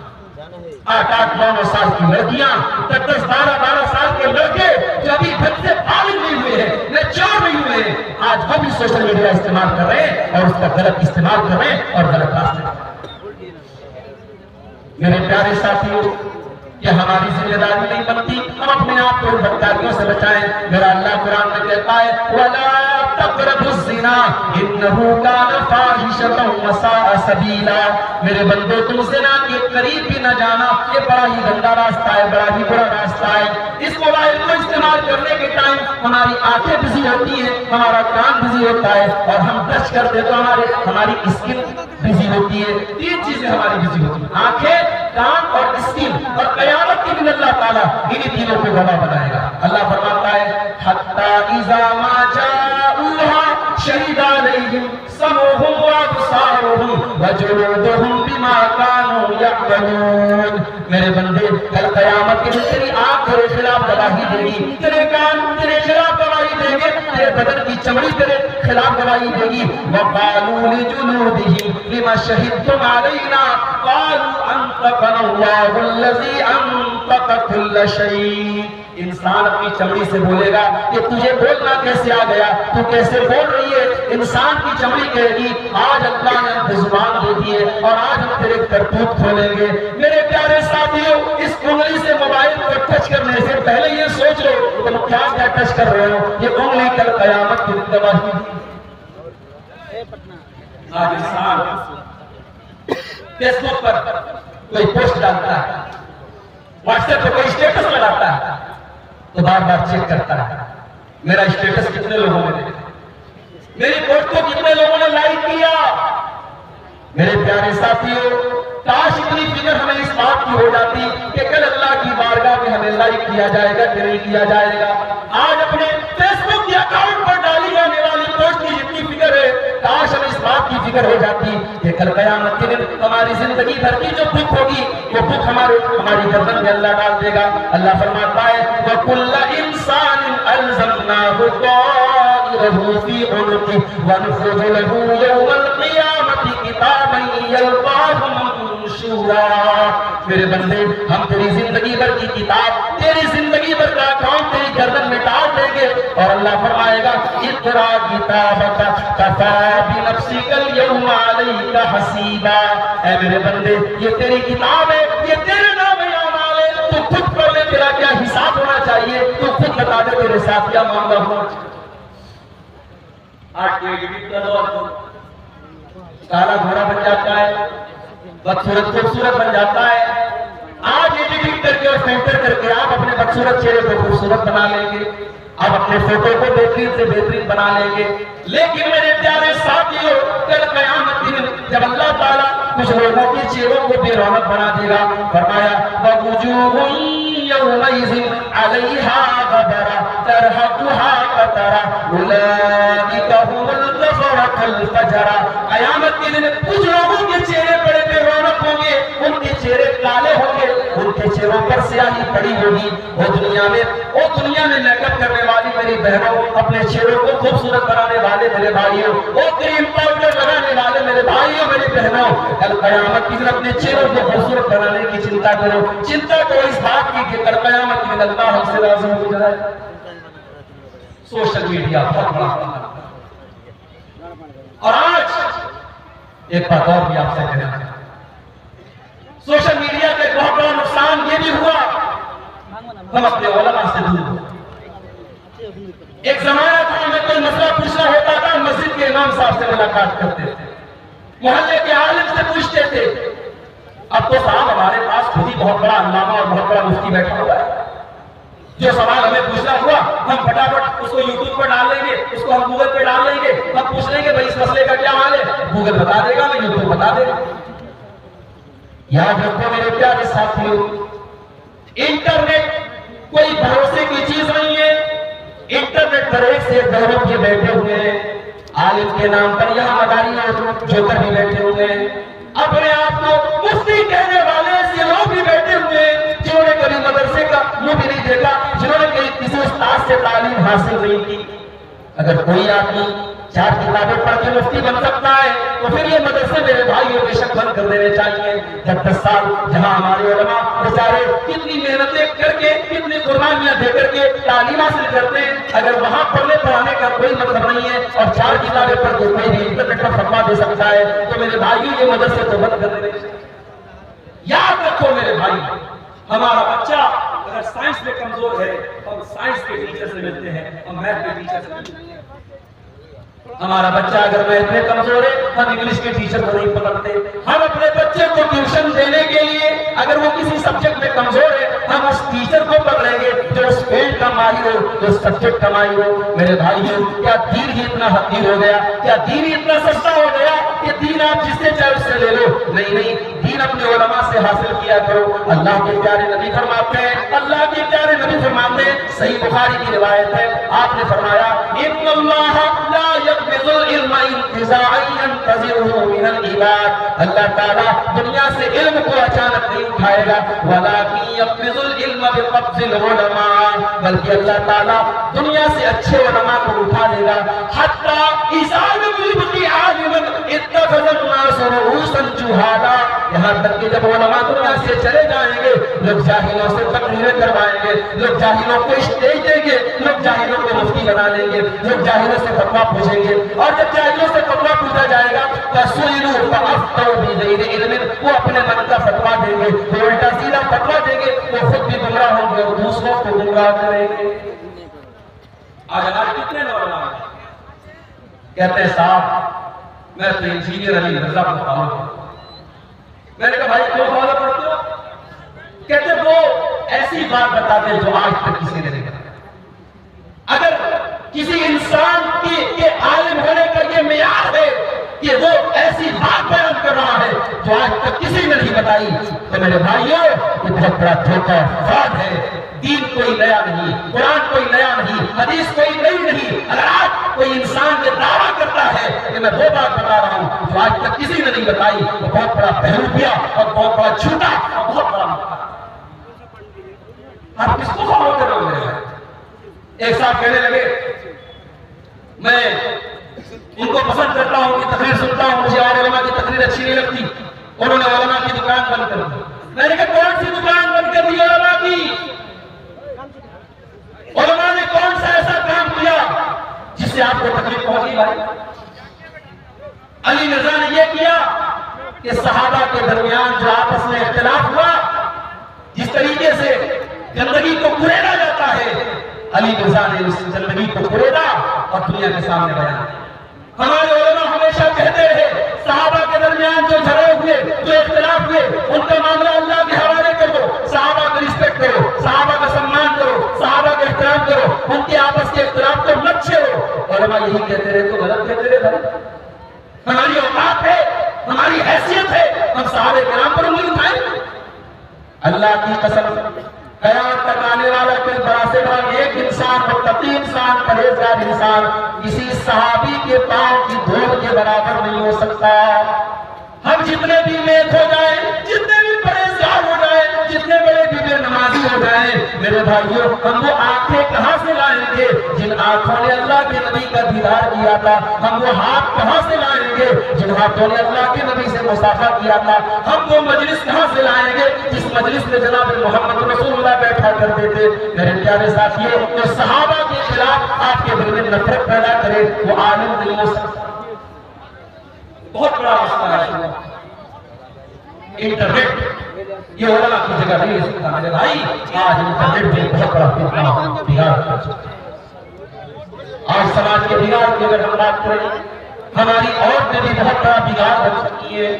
8-9 سال کی لڑکیاں, 10-12 سال کے لڑکے جو ابھی حد سے بالغ نہیں ہوئے ہیں, میچور نہیں ہوئے ہیں, آج وہ بھی سوشل میڈیا استعمال کر رہے ہیں اور اس کا غلط استعمال کر رہے ہیں اور غلط راستے پر. میرے پیارے ساتھیوں, یہ ہماری ذمہ داری نہیں بنتی ہم اپنے آپ کو بدکاریوں سے بچائیں. میرا اللہ قرآن میں کہتا ہے وَلَا تَقْرَبُوا الزِّنَا إِنَّهُ كَانَ فَاحِشَةً وَسَاءَ سَبِيلًا. میرے بندو, تم زنا کے قریب بھی نہ جانا, یہ بڑا ہی گندا راستہ ہے, بڑا ہی برا راستہ ہے. اس موبائل کو استعمال کرنے کے ٹائم ہماری آنکھیں بزی ہوتی ہیں, ہمارا کان بزی ہوتا ہے, اور ہم ٹچ کرتے تو ہماری اسکن بزی ہوتی ہے. 3 چیزیں ہماری بزی ہوتی ہیں, آنکھیں, کان اور اسکن. اور قیامت کے دن اللہ تعالیٰ انہی تینوں کو گواہ بنائے گا. اللہ فرماتا ہے حَتَّى إِذَا مَا جَاءُوهَا شَهِدَ عَلَيْهِمْ سَمْعُهُمْ وَأَبْصَارُهُمْ وَجُلُودُهُمْ بِمَا كَانُوا يَعْمَلُونَ. میرے بندے, کل قیامت کے دن تیری آنکھ تیرے خلاف گواہی دے گی, تیرے کان تیرے خلاف گواہی دے گے, تیرے بدن کی چمڑی تیرے خلاف گواہی دے گی. وَقَالُوا لِجُلُودِهِمْ لِمَ شَهِدتُّمْ عَلَيْنَا قَالُوا أَنطَقَنَا اللَّهُ الَّذِي أَنطَقَ كُلَّ شَيْءٍ. انسان اپنی چمڑی سے بولے گا کہ تجھے بولنا کیسے آ گیا, تو کیسے بول رہی ہے. انسان کی چمڑی کہے گی آج اللہ نے ہمیں زبان دے دی ہے اور آج ہم تیرے کرتوت کھولیں گے. میرے پیارے ساتھیوں, اس انگلی سے موبائل کو ٹچ کرنے سے پہلے یہ سوچ لو تم کیا کیا ٹچ کر رہے ہو. یہ انگلی کل قیامت کی دن گواہی دی. آج انسان فیس بک پر کوئی پوسٹ ڈالتا ہے, واٹس ایپ پہ کوئی اسٹیٹس لگاتا ہے, تو بار بار چیک کرتا ہے میرا اسٹیٹس کتنے لوگوں نے دیکھا, میری پوسٹ کو کتنے لوگوں نے لائک کیا. میرے پیارے ساتھیوں, کاش اتنی فکر ہمیں اس بات کی ہو جاتی کہ کل اللہ کی بارگاہ میں ہمیں لائک کیا جائے گا کہ نہیں کیا جائے گا. آج اپنے فیس بک کے اکاؤنٹ پر ڈالی جانے والی پوسٹ کی اتنی فکر ہے, کاش ہمیں اس بات کی فکر ہو جاتی کہ کل قیامت کے دن ہماری زندگی بھر کی جو بک ہوگی وہ بک ہماری گردن میں اللہ ڈال دے گا. اللہ فرماتا ہے وَكُلَّ إِنسَانٍ أَلْزَمْنَاهُ طَائِرَهُ فِي عُنُقِهِ وَنُخْرِجُ لَهُ يَوْمَ الْقِيَامَةِ كِتَابًا يَلْقَاهُ مَنشُورًا. میرے بندے, ہم تیری زندگی بھر کی کتاب, تیری زندگی بھر کا اکاؤنٹ تیری گردن میں ڈال دیں گے, اور اللہ فرمائے گا اقرا کتابک کفی بنفسک اليوم علیک حسیبا. اے میرے بندے, یہ تیری کتاب ہے, یہ تیرے نام اعمال ہے, تو خود پڑھ لے تیرا کیا حساب ہونا چاہیے, تو خود بتا دے تیرے ساتھ کیا معاملہ ہونا چاہیے. آج کوئی ایڈٹ کا دور, کالا گھوڑا بن جاتا ہے, بدصورت خوبصورت بن جاتا ہے. آج ایڈیٹنگ کر کے اور فلٹر کر کے آپ اپنے بدصورت چہرے کو خوبصورت بنا لیں گے, آپ اپنے فوٹو کو بہترین سے بہترین بنا لیں گے. لیکن میرے پیارے ساتھیوں, کل قیامت کے دن جب اللہ تعالیٰ کچھ لوگوں کے چہروں کو بے رونق بنا دے گا, فرمایا وَوُجُوهٌ يَوْمَئِذٍ عَلَيْهَا غَبَرَةٌ تَرْهَقُهَا قَتَرَةٌ أُولَئِكَ هُمُ الْكَفَرَةُ الْفَجَرَةُ. قیامت کے دن کچھ لوگوں کے چہرے بڑے بے رونق ہوں گے, ان کے چہرے کالے ہوں گے, ان کے چہروں پر سیاہی پڑی ہوگی. وہ دنیا میں میک اپ کرنے والی میری بہنوں, اپنے چہروں کو خوبصورت بنانے والے میرے بھائیوں, وہ کریم پاؤڈر لگانے والے میرے بھائیوں میری بہنوں, کل قیامت کے دن اپنے چہروں کو خوبصورت بنانے کی چنتا کرو. چنتا کرو اس بات کی کہ کل قیامت کے دن اللہ ہم سے راضی ہو جائے. سوشل میڈیا بہت بڑا اور آج ایک بات اور بھی آپ سے کہنا چاہتا ہوں، سوشل میڈیا کا ایک بہت بڑا نقصان یہ بھی ہوا، ہم اپنے علماء سے دور ہوئے۔ ایک زمانہ تھا ہمیں کوئی مسئلہ پوچھنا ہوتا تھا، مسجد کے امام صاحب سے ملاقات کرتے تھے، محلے کے عالم سے پوچھتے تھے۔ اب تو صاحب ہمارے پاس خود ہی بہت بڑا علامہ اور بہت بڑا مفتی بیٹھا ہوا ہے، جو سوال ہمیں پوچھنا ہوا ہم فٹافٹ اس کو یوٹیوب پر ڈال لیں گے، اس کو ہم گوگل پہ ڈال لیں گے، ہم پوچھ لیں گے بھائی اس مسئلے کا کیا حال ہے، گوگل بتا دے گا، میں یوٹیوب بتا دے گا۔ یاد رکھو میرے پیارے ساتھیوں، انٹرنیٹ کوئی بھروسے کی چیز نہیں ہے۔ انٹرنیٹ پر ایک سے گروہ یہ بیٹھے ہوئے ہیں، عالم کے نام پر یہاں مداری اور جوکر بھی بیٹھے ہوئے ہیں، اپنے آپ کو مفتی کہنے والے ایسے لوگ بھی بیٹھے ہوئے ہیں جنہوں نے کبھی مدرسے کا منہ بھی نہیں دیکھا، جنہوں نے کسی استاد سے تعلیم حاصل نہیں کی۔ اگر کوئی آدمی 4 کتابیں پڑھ کے مفتی بن سکتا ہے تو پھر یہ مدرسے میرے بھائیوں بے شک بند کر دینے چاہیے۔ 10 سال جہاں ہمارے علماء بیچارے کتنی محنتیں کر کے، کتنی قربانیاں دے کر کے تعلیم حاصل کرتے ہیں، اگر وہاں پڑھنے پڑھانے کا کوئی مطلب نہیں ہے اور 4 کتابیں پڑھ کے کوئی بھی انٹرنیٹ پر فتویٰ دے سکتا ہے تو میرے بھائیوں یہ مدرسے تو بند کر دینے چاہیے۔ یاد رکھو میرے بھائی، ہمارا بچہ اگر سائنس میں کمزور ہے ہم سائنس کے ٹیچر سے ملتے ہیں، ہم میتھ کے ٹیچر سے ملتے ہیں۔ ہمارا بچہ اگر میتھ میں کمزور ہے ہم انگلش کے ٹیچر کو نہیں پکڑتے۔ ہم اپنے بچے کو ٹیوشن دینے کے لیے اگر وہ کسی سبجیکٹ میں کمزور ہے ہم اس ٹیچر کو پکڑیں گے جو اس فیلڈ کا ماہر ہو، جو سبجیکٹ کا ماہر ہو۔ میرے بھائیوں، کیا دین ہی اتنا حقیر ہو گیا؟ کیا دین ہی اتنا سستا ہو گیا کہ دین آپ جس سے چاہے اس سے لے لو؟ نہیں نہیں، دین اپنے علماء سے حاصل کیا کرو۔ اللہ کے پیارے نبی فرماتے ہیں، اللہ کے پیارے نبی فرماتے ہیں، صحیح بخاری کی روایت ہے، آپ نے فرمایا ان اللہ لا يقبض العلم انتزاعا ينتزعه من العباد، اللہ تعالیٰ دنیا سے علم کو اچانک نہیں اٹھائے گا، ولكن يقبض العلم بقبض العلماء، بلکہ اللہ تعالیٰ دنیا سے اچھے علماء کو اٹھا لے گا۔ حتی اذا لم يبق عالما اتخذ الناس رؤوسا جهالا، یہاں تک کہ جب علماء دنیا سے چلے جائیں گے لوگ جاہلوں سے تقریریں کروائیں گے، لوگ جاہلوں کو اسٹیج دیں گے، لوگ جاہلوں کو مفتی بنا لیں گے، لوگ جاہلوں سے فتویٰ پوچھیں گے، اور جب جاہلوں سے فتویٰ پوچھا جائے گا فَسُئِلُوا فَأَفْتَوْا بِغَيْرِ عِلْمٍ، وہ اپنے من کا فتویٰ دیں گے، وہ الٹا سیدھا فتویٰ دیں گے، وہ خود بھی گمراہ ہوں گے اور دوسروں کو گمراہ کریں گے۔ آج ہمارے کتنے نوجوان کہتے ہیں صاحب میں تو انجینئر علی مرزا کو فالو کرتا ہوں۔ میں نے کہا بھائی کیوں فالو کرتے ہو؟ کہتے وہ ایسی بات بتاتے ہیں جو آج تک کسی نے نہیں بتایا۔ اگر کسی انسان کے عالم ہونے کا یہ معیار ہے کہ وہ ایسی بات بیان کر رہا ہے جو آج تک کسی نے نہیں بتائی تو میرے بھائیوں یہ بہت بڑا دھوکہ فراڈ ہے۔ دین کوئی نیا نہیں، قرآن کوئی نیا نہیں، حدیث کوئی نئی نہیں۔ اگر آج کوئی انسان یہ دعویٰ کرتا ہے کہ میں وہ بات بتا رہا ہوں جو آج تک کسی نے نہیں بتائی تو بہت بڑا بہروپیہ اور بہت بڑا جھوٹا اور بہت بڑا مقابلہ۔ آپ کس کو فالو کر رہے ہیں؟ ایک صاحب کہنے لگے میں ان کو پسند کرتا ہوں کہ تقریر سنتا ہوں، مجھے اور علماء کی تقریر اچھی نہیں لگتی، انہوں نے علماء کی دکان بند کر دی۔ میں نے کہا کون سی دکان بند کر دی علماء کی؟ علماء نے کون سا ایسا کام کیا جس سے آپ کو تکلیف پہنچی؟ بھائی علی مرزا نے یہ کیا کہ صحابہ کے درمیان جو آپس میں اختلاف ہوا، جس طریقے سے گندگی کو کریدا جاتا ہے، علی مرزا نے اس گندگی کو کریدا اور دنیا کے سامنے بیان کیا۔ ہمارے علماء ہمیشہ کہتے رہے صحابہ کے درمیان جو جھگڑے ہوئے، جو اختلاف ہوئے، ان کا معاملہ اللہ کے حوالے کر دو، صحابہ کا رسپیکٹ کرو، صحابہ کا سمان کرو، صحابہ کا احترام کرو، ان کے آپس کے اختلاف کو مت چھیڑو۔ علماء یہی کہتے رہے تو غلط کہتے رہے بھائی، ہماری اوقات ہے، ہماری حیثیت ہے، ہم صحابہ کرام پر انگلی اٹھائیں۔ اللہ کی قسم قیامت تک آنے والا کوئی بڑا سے بڑا ایک انسان، متقی انسان، پرہیزگار انسان کسی صحابی کے پاؤں کی دھول کے برابر نہیں ہو سکتا۔ ہم جتنے بھی نیک ہو جائیں، جتنے بھی پرہیزگار ہو جائیں، جتنے بڑے بھی بے نمازی ہو جائیں، میرے بھائیوں ہم وہ آنکھیں کہاں سے لائیں گے جن آنکھوں نے اللہ کے نبی کا دیدار کیا تھا؟ ہم وہ ہاتھ کہاں سے لائیں گے جن ہاتھوں نے اللہ کے نبی سے مصافحہ کیا تھا؟ ہم وہ مجلس کہاں سے لائیں گے جس مجلس میں جناب محمد رسول اللہ بیٹھا کرتے تھے؟ میرے پیارے ساتھیوں، جو صحابہ کے خلاف آپ کے دل میں نفرت پیدا کرے وہ عالم نہیں ہو سکتا۔ بہت بڑا مسئلہ ہے انٹرنیٹ، یہ علماء کی جگہ نہیں ہے سکتا میرے بھائی، آج انٹرنیٹ میں بہت بڑا فتنہ بگاڑ کر چکا ہے۔ آج سماج کے بگاڑ کی اگر ہم بات کریں، ہماری عورت میں بھی بہت بڑا بگاڑ کر سکتی ہے۔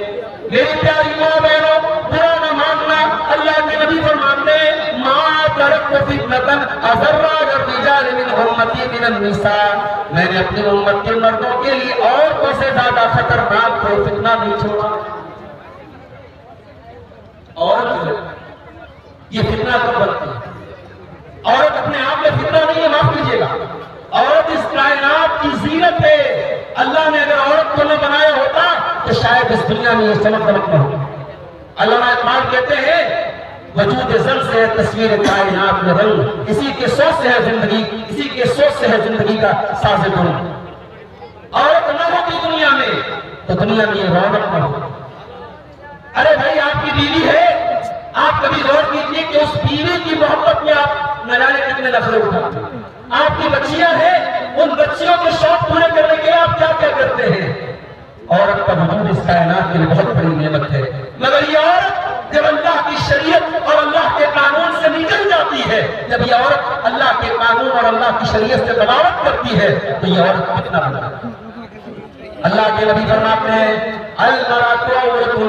میری پیاری ماں بہنوں، برا نہ ماننا، اللہ کے نبی فرماتے ہیں مَا تَرَكْتُ فِتْنَةً أَضَرَّ عَلَى الرِّجَالِ مِنْ أُمَّتِي مِنَ النِّسَاءِ، میں نے اپنی امت کے مردوں کے لیے عورتوں سے زیادہ خطرناک کوئی فتنہ نہیں چھوڑا۔ عورت یہ فتنہ کب بنتی ہے؟ عورت اپنے آپ میں فتنہ نہیں ہے، معاف کیجیے گا، عورت اس کائنات کی زینت ہے۔ اللہ نے اگر عورت کو نہ بنایا ہوتا تو شاید اس دنیا میں یہ چمک دمک نہ ہوتی۔ علامہ اقبال کہتے ہیں وجود زن سے ہے تصویر کائنات میں رنگ، اسی کے سوچ سے ہے زندگی، اسی کے سوچ سے ہے زندگی کا ساز گل۔ عورت نہ ہوتی دنیا میں تو دنیا میں یہ رونق نہ ہوتی۔ ارے بھائی آپ کی بیوی ہے، آپ کبھی غور کیجئے کہ اس بیوی کی محبت میں آپ نہ جانے کتنے نخرے اٹھاتے ہیں۔ آپ کی بچیاں ہیں، ان بچیوں کے شوق پورے کرنے کے لیے آپ کیا کیا کرتے ہیں؟ عورت کا وجود اس کائنات کے لیے بہت بڑی نعمت ہے، مگر یہ عورت جب اللہ کی شریعت اور اللہ کے قانون سے نکل جاتی ہے، جب یہ عورت اللہ کے قانون اور اللہ کی شریعت سے بغاوت کرتی ہے تو یہ عورت کتنا بن جاتی ہے۔ اللہ کے نبی فرماتے ہیں المرأۃ عورۃ،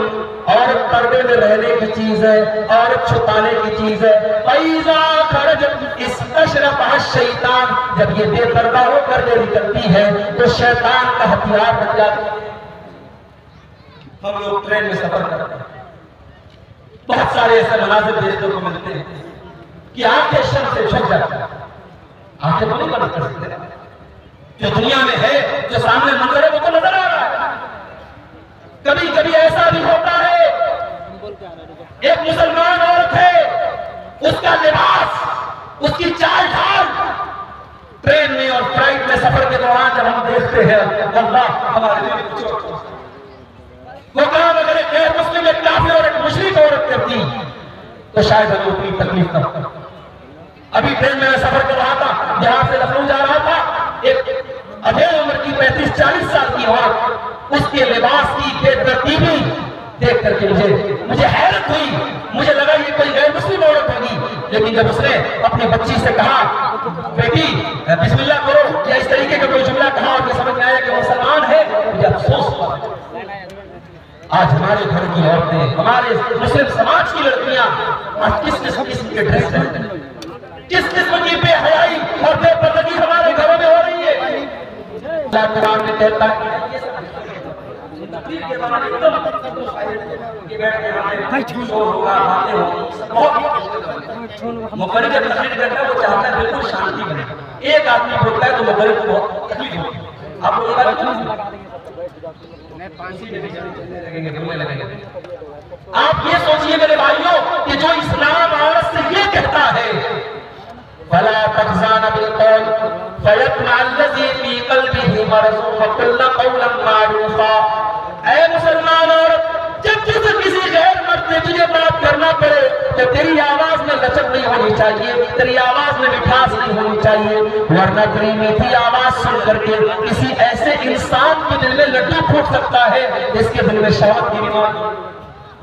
عورت پردے میں رہنے کی چیز ہے، عورت چھپانے کی چیز ہے۔ فَإِذَا خَرَجَتْ اسْتَشْرَفَهَا الشَّيْطَانُ، جب یہ بے پردہ ہو کر کے نکلتی ہے تو شیطان کا ہتھیار بن جاتی ہے۔ ہم لوگ ٹرین میں سفر کرتے ہیں، بہت سارے ایسے مناظر دیکھنے کو ملتے ہیں کہ آنکھیں شرم سے جھک جاتی ہیں، آنکھیں تو نہیں بند کر سکتے، جو دنیا میں ہے، جو سامنے منظر ہے وہ تو نظر آ رہا ہے۔ کبھی کبھی ایسا بھی ہوتا ہے ایک مسلمان عورت ہے، اس کا لباس، اس کی چال ڈھال ٹرین میں اور فلائٹ میں سفر کے دوران جب ہم دیکھتے ہیں اللہ ہمارے دل کو چوٹ، وہ کام اگر ایک غیر مسلم ایک کافر اور ایک مشرک عورت کرتی تو شاید ہمیں اتنی تکلیف نہ ہوتی۔ ابھی ٹرین میں سفر کر رہا تھا، یہاں سے لکھنؤ جا رہا تھا، ایک ادھیڑ عمر کی 35-40 سال کی عورت، اس کے لباس کی بے ترتیبی دیکھ کر کے مجھے حیرت ہوئی، مجھے لگا یہ کوئی غیر مسلم عورت ہوگی، لیکن جب اس نے اپنی بچی سے کہا بیٹی بسم اللہ کرو یا اس طریقے کا کوئی جملہ کہا اور یہ سمجھ میں آیا کہ وہ مسلمان ہے، مجھے افسوس ہوا۔ آج ہمارے گھر کی عورتیں، ہمارے مسلم سماج کی لڑکیاں آج کس قسم کے ڈریس پہنتے ہیں، کس قسم کی بے حیائی اور بے پردگی ہمارے گھروں میں ہو رہی ہے۔ اللہ قرآن میں کہتا ہے مقرر جب تقریر کرتا ہے وہ چاہتا ہے بالکل شانتی بنے، ایک آدمی بولتا ہے تو مقرر کو بہت تکلیف ہوتی ہے۔ آپ لوگ آپ یہ سوچئے میرے بھائیوں کہ جو اسلام عورت سے یہ کہتا ہے فَلَا تَخْزَانَ بِالْقَوْلِ فَيَطْمَعَ الَّذِي فِي قَلْبِهِ مَرَضٌ وَقُلْنَ قَوْلًا مَّعْرُوفًا۔ اے مسلمان عورت، جب کسی غیر مرد سے تجھے بات کرنا پڑے تو تیری آواز میں لچک نہیں ہونی چاہیے، تیری آواز میں مٹھاس نہیں ہونی چاہیے، ورنہ تیری میٹھی آواز سن کر کے کسی ایسے انسان کے دل میں لڈو پھوٹ سکتا ہے جس کے دل میں شہوت کی بیماری۔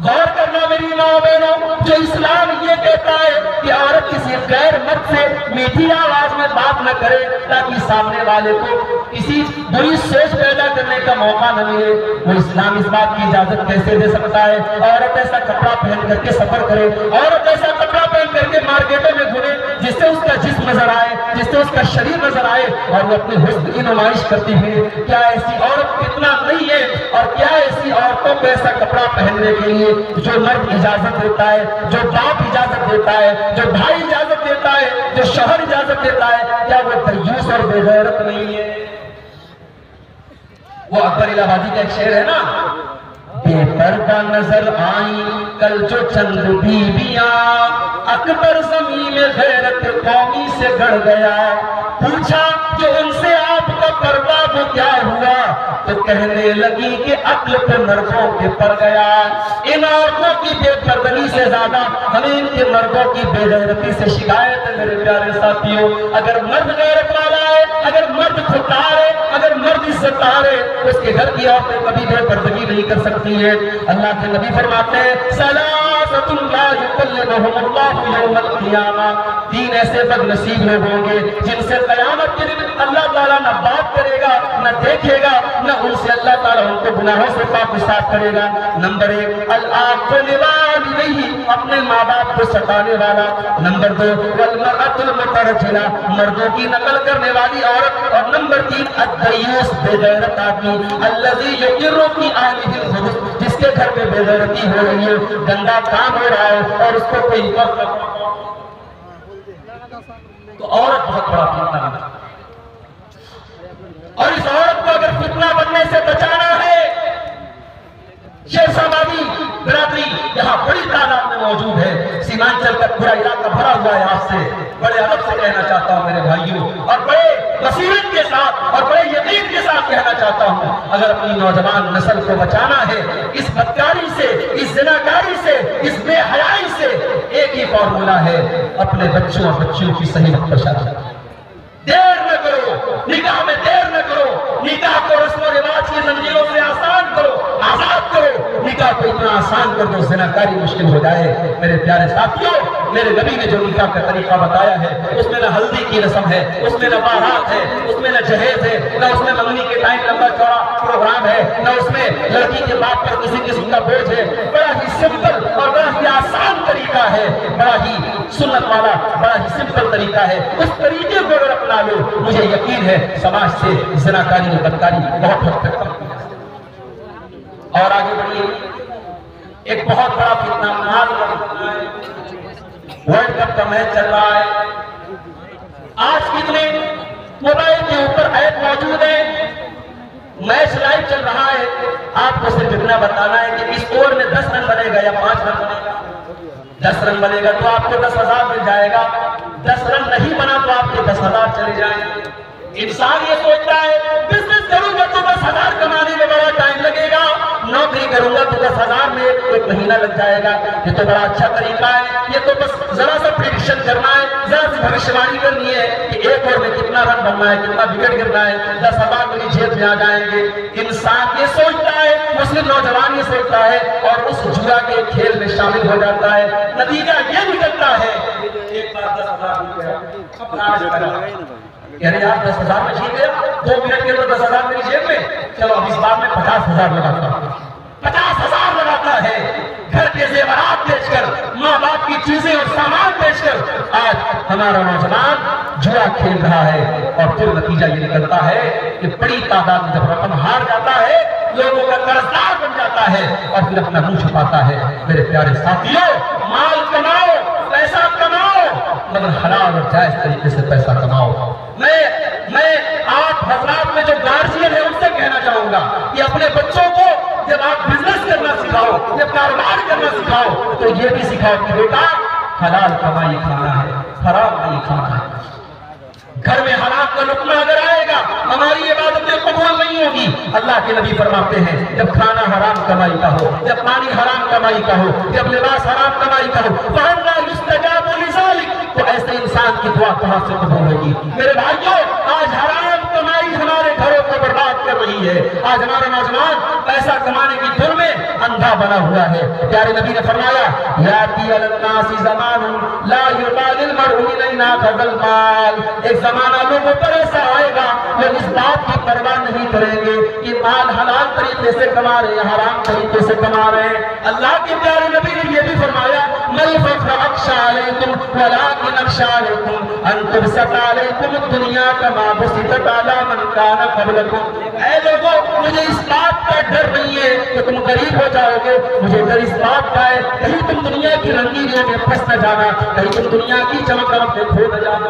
غور کرنا میری ماں بہنوں، جو اسلام یہ کہتا ہے کہ عورت کسی غیر مرد سے میٹھی آواز میں بات نہ کرے تاکہ سامنے والے کو کسی بری سوچ پیدا کرنے کا موقع نہ ملے، وہ اسلام اس بات کی اجازت کیسے دے سکتا ہے؟ عورت ایسا کپڑا پہن کر کے سفر کرے، عورت ایسا کپڑا پہن کر کے مارکیٹوں میں گھومے جس سے اس کا جسم نظر آئے، جس سے اس کا شریر نظر آئے اور وہ اپنے حسن کی نمائش کرتی ہوئی، کیا ایسی عورت کتنا نہیں ہے؟ اور کیا ایسی عورتوں کو ایسا کپڑا پہننے کے لیے جو مرد اجازت دیتا ہے، جو باپ اجازت دیتا ہے، جو بھائی اجازت دیتا ہے، جو شوہر اجازت دیتا ہے، کیا وہ دیوس اور بے غیرت نہیں ہے؟ وہ اکبر الہ آبادی کا ایک شعر ہے نا، بے پردہ نظر آئیں کل جو چند بیویاں، اکبر زمین میں غیرت قومی سے گڑ گیا، پوچھا جو ان سے آپ کا پردہ وہ کیا ہوا، تو کہنے لگی کہ عقل پہ نرخوں کے پڑ گیا۔ ان عورتوں کی بے پردگی سے زیادہ ہمیں ان کے مردوں کی بے غیرتی سے شکایت ہے میرے پیارے ساتھیوں۔ اگر مرد غیرت والا ہے، اگر مرد خوددار ہے، اگر مرد عزت دار ہے، اس کے گھر کی عورتیں کبھی بے پردگی نہیں کر سکتی ہیں۔ اللہ کے نبی فرماتے ہیں ثلاثۃ لا یکلمہم اللہ یوم القیامہ، تین ایسے بد نصیب لوگ ہوں گے جن سے قیامت کے دن اللہ تعالیٰ نہ بات کرے گا، نہ دیکھے گا، نہ ان سے اللہ تعالیٰ ان کو گناہوں سے پاک و صاف کرے گا۔ نمبر 1 العاق لوالدیہ، اپنے ماں باپ کو ستانے والا۔ نمبر 2 والمرأۃ المترجلہ، مردوں کی نقل کرنے والی عورت۔ اور نمبر 3 الدیوس، بے غیرت آدمی، الذی یقر فی اہلہ الخبث، جس کے گھر میں بے غیرتی ہو رہی ہے، گندا کام ہو رہا ہے اور اس کو کوئی تو عورت بہت بڑا فتنہ ہے۔ اور اس عورت کو اگر فتنہ بننے سے بچانا ہے، شیخ آبادی برادری یہاں بڑی تعداد میں موجود ہے، سیمانچل کا پورا علاقہ بھرا ہوا ہے آپ سے، بڑے ادب سے کہنا چاہتا ہوں میرے بھائیوں، اور بڑے بصیرت کے ساتھ اور بڑے یقین کے ساتھ کہنا چاہتا ہوں، اگر اپنی نوجوان نسل کو بچانا ہے اس بدکاری سے، اس زناکاری سے، اس بے حیائی سے، ایک ہی فارمولا ہے، اپنے بچوں اور بچیوں کی صحیح وقت پر شادی کرو۔ دیر نہ کرو، نکاح میں دیر نہ کرو، نکاح کو رسم و رواج کی زنجیروں سے آسان کرو، آزاد کرو، نکاح کو اتنا آسان کر دو زناکاری مشکل ہو جائے۔ میرے پیارے ساتھیوں، میرے نبی نے جو نکاح کا طریقہ بتایا ہے اس میں نہ ہلدی کی رسم ہے، اس میں نہ بارات ہے، اس میں نہ جہیز ہے، نہ اس میں منگنی کے ٹائم لمبا چوڑا پروگرام ہے، نہ اس میں لڑکی کے باپ پر کسی قسم کا بوجھ ہے۔ بڑا ہی سمپل اور بڑا ہی آسان طریقہ ہے، بڑا ہی سنت والا، بڑا ہی سمپل طریقہ ہے۔ اس طریقے کو اگر اپنا لو، مجھے یقین ہے سماج سے زناکاری اور بدکاری بہت حد تک کم کی جا سکتی ہے۔ اور آگے بڑھیے، ایک بہت بڑا فتنہ ورلڈ کپ کا میچ چل رہا ہے، آج کتنے موبائل کے اوپر ایپ موجود ہے، میچ لائیو چل رہا ہے، آپ کو صرف اتنا بتانا ہے کہ اس اوور میں 10 رن بنے گا یا 5 رن بنے گا۔ 10 رن بنے گا تو آپ کو 10,000 مل جائے گا، 10 رن نہیں بنا تو آپ کے 10,000 چلے جائیں گے۔ انسان یہ سوچتا ہے بزنس کروں گا تو 10,000 کمانے میں بڑا ٹائم لگے گا، نوکری کروں گا تو 10,000 میں 1 مہینہ لگ جائے گا۔ یہ تو بڑا اچھا طریقہ ہے، یہ تو بس ذرا سا پریڈکشن کرنا ہے، ذرا سی بھوشیوانی کرنی ہے کہ ایک اوور میں کتنا رن بننا ہے، کتنا وکٹ گرنا ہے، 10,000 میری جیب میں آ جائیں گے۔ انسان یہ سوچتا ہے، مسلم نوجوان یہ سوچتا ہے اور اس جوا کے کھیل میں شامل ہو جاتا ہے، نتیجہ یہ نکلتا ہے ایک بار 10,000 کہہ رہے آپ 10,000 میں جیت گیا، 2 منٹ کے اندر 10,000 میری جیب میں، چلو اب اس بار میں 50,000 لگاتا ہوں، 50,000 لگاتا ہے، گھر کے زیورات بیچ کر، ماں باپ کی چیزیں اور سامان بیچ کر آج ہمارا نوجوان جوا کھیل رہا ہے، اور پھر نتیجہ یہ نکلتا ہے کہ بڑی تعداد میں جب رقم ہار جاتا ہے، لوگوں کا قرضدار بن جاتا ہے اور پھر اپنا منہ چھپاتا ہے۔ میرے پیارے ساتھیوں، مال کماؤ، پیسہ کماؤ، مگر حلال اور جائز طریقے سے پیسہ کماؤ۔ میں آپ حضرات میں جو گارجین ہیں ان سے کہنا چاہوں گا کہ اپنے بچوں کو جب آپ بزنس کرنا سکھاؤ، جب کاروبار کرنا سکھاؤ، تو یہ بھی سکھاؤ کہ بیٹا حلال کمائی کھانا ہے، حرام نہیں کھانا ہے۔ گھر میں حرام کا لقمہ اگر آئے گا ہماری عبادتیں قبول نہیں ہوگی۔ اللہ کے نبی فرماتے ہیں جب کھانا حرام کمائی کا ہو، جب پانی حرام کمائی کا ہو، جب لباس حرام کمائی کا ہو، فَأَنَّىٰ يُسْتَجَابُ لِذَٰلِكَ، تو ایسے انسان کی دعا کہاں سے قبول ہوگی؟ میرے بھائیوں، آج حرام کمائی ہمارے گھروں کو برباد کر رہی ہے۔ آج ہمارا نوجوان پیسہ کمانے کی دھن میں اندھا بنا ہوا ہے۔ پیارے نبی نے فرمایا یاتی علی الناس زمان لا یبالی المرء من این اخذ المال، ایک زمانہ لوگوں پر ایسا آئے گا وہ اس بات کی پرواہ نہیں کریں گے کہ مال حلال طریقے سے کما رہے ہیں حرام طریقے سے کما رہے ہیں۔ اللہ کے پیارے نبی نے یہ بھی فرمایا مل فخر اخشى علیکم ولکن اخشى علیکم ان تبسط علیکم الدنیا کما بسطت علی من کان قبلکم۔ اے لوگوں، مجھے اس بات کا ڈر نہیں ہے کہ تم غریب ہو جاؤ گے، مجھے ڈر اس بات کا ہے کہیں تم دنیا کی رنگینیوں میں پھنس نہ جانا، کہیں تم دنیا کی چمک دمک میں کھو نہ جانا۔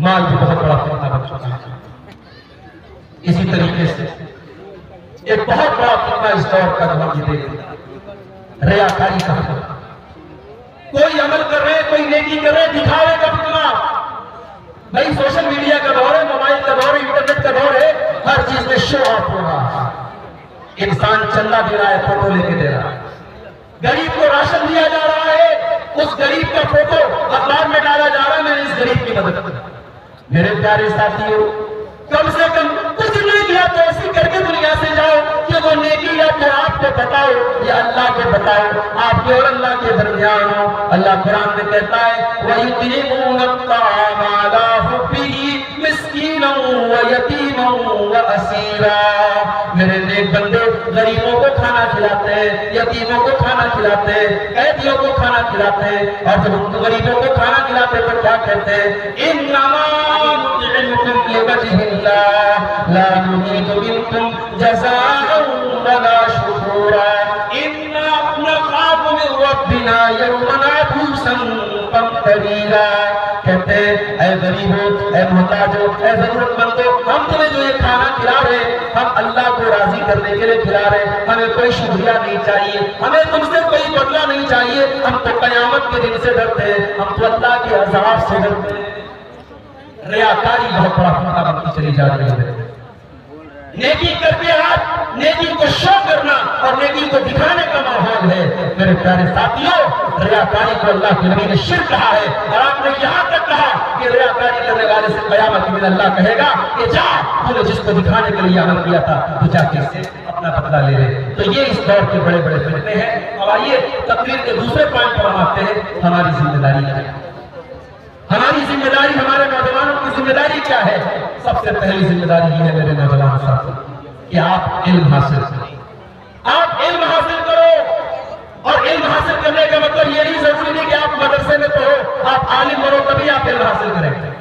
مال بھی بہت بڑا فتنہ بن چکا ہے۔ اسی طریقے سے ایک بہت بڑا فتنہ اس دور کا جو ہم یہ دیکھ رہے ہیں، ریاکاری کا فتنہ۔ کوئی عمل کر رہے، کوئی نیکی کر رہے، دکھاوے کا فتنہ۔ بھائی سوشل میڈیا کا دور ہے، موبائل کا دور ہے، انٹرنیٹ کا دور ہے، ہر چیز میں شو آف ہو رہا ہے۔ انسان چندہ دے رہا ہے، فوٹو لے کے دے رہا ہے، غریب کو راشن دیا جا رہا ہے، اس غریب کا فوٹو اخبار میں ڈالا جا رہا ہے میں نے اس غریب کی مدد کی۔ میرے پیارے ساتھیوں، کم سے کم کچھ نیکیاں تو ایسی کر کے دنیا سے جاؤ کہ وہ نیکی یا تو آپ کو بتاؤ یا اللہ کو بتاؤ، آپ کے اور اللہ کے درمیان ہو۔ اللہ قرآن میں کہتا ہے وَيُطْعِمُونَ الطَّعَامَ عَلَىٰ حُبِّهِ مِسْكِينًا وَيَتِيمًا وَأَسِيرًا۔ میرے نیک بندے غریبوں کو کھانا کھلاتے ہیں، یتیموں کو کھانا کھلاتے ہیں، قیدیوں کو کھانا کھلاتے ہیں، اور جب ہم غریبوں کو کھانا کھلاتے ہیں تو کیا کہتے ہیں؟ إِنَّمَا نُطْعِمُكُمْ لِوَجْهِ اللَّهِ لَا نُرِيدُ مِنكُمْ جَزَاءً وَلَا شُكُورًا إِنَّا نَخَافُ مِن رَّبِّنَا يَوْمًا عَبُوسًا قَمْطَرِيرًا۔ کہتے ہیں اے غریبوں، اے محتاجوں، اے ضرورت مندوں، ہم تمہیں جو یہ کھانا کھلا رہے ہیں، ہم اللہ کو راضی کرنے کے لیے کھلا رہے ہیں، ہمیں کوئی شکریہ نہیں چاہیے، ہمیں تم سے کوئی بدلہ نہیں چاہیے، ہم تو قیامت کے دن سے ڈرتے ہیں، ہم تو اللہ کے عذاب سے ڈرتے ہیں۔ ریاکاری بہت بڑا فتنہ بنتی چلی جا رہی ہے۔ نیکی کر کے آپ نیکی کو شو کرنا اور نیکی کو دکھانے کا ماحول ہے۔ میرے پیارے ساتھیوں، ریاکاری کو اللہ کے نبی نے شرک کہا ہے، اور آپ نے یہاں تک کہا کہ ریاکاری کرنے والے سے قیامت کے دن اللہ کہے گا کہ جا، تو نے جس کو دکھانے کے لیے عمل کیا تھا تو جا کے اپنا بدلہ لے لے۔ تو یہ اس دور کے بڑے بڑے فتنے ہیں۔ اب آئیے تقریر کے دوسرے پوائنٹ پر ہم آتے ہیں، ہماری ذمہ داری کیا ہے۔ ہماری ذمہ داری، ہمارے نوجوانوں کی ذمہ داری کیا ہے؟ سب سے پہلی ذمہ داری یہ ہے میرے نوجوان ساتھی کہ آپ علم حاصل کریں۔ آپ علم حاصل کرو، اور علم حاصل کرنے کا مطلب یہ نہیں ضروری نہیں کہ آپ مدرسے میں پڑھو، آپ عالم بنو تبھی آپ علم حاصل کریں۔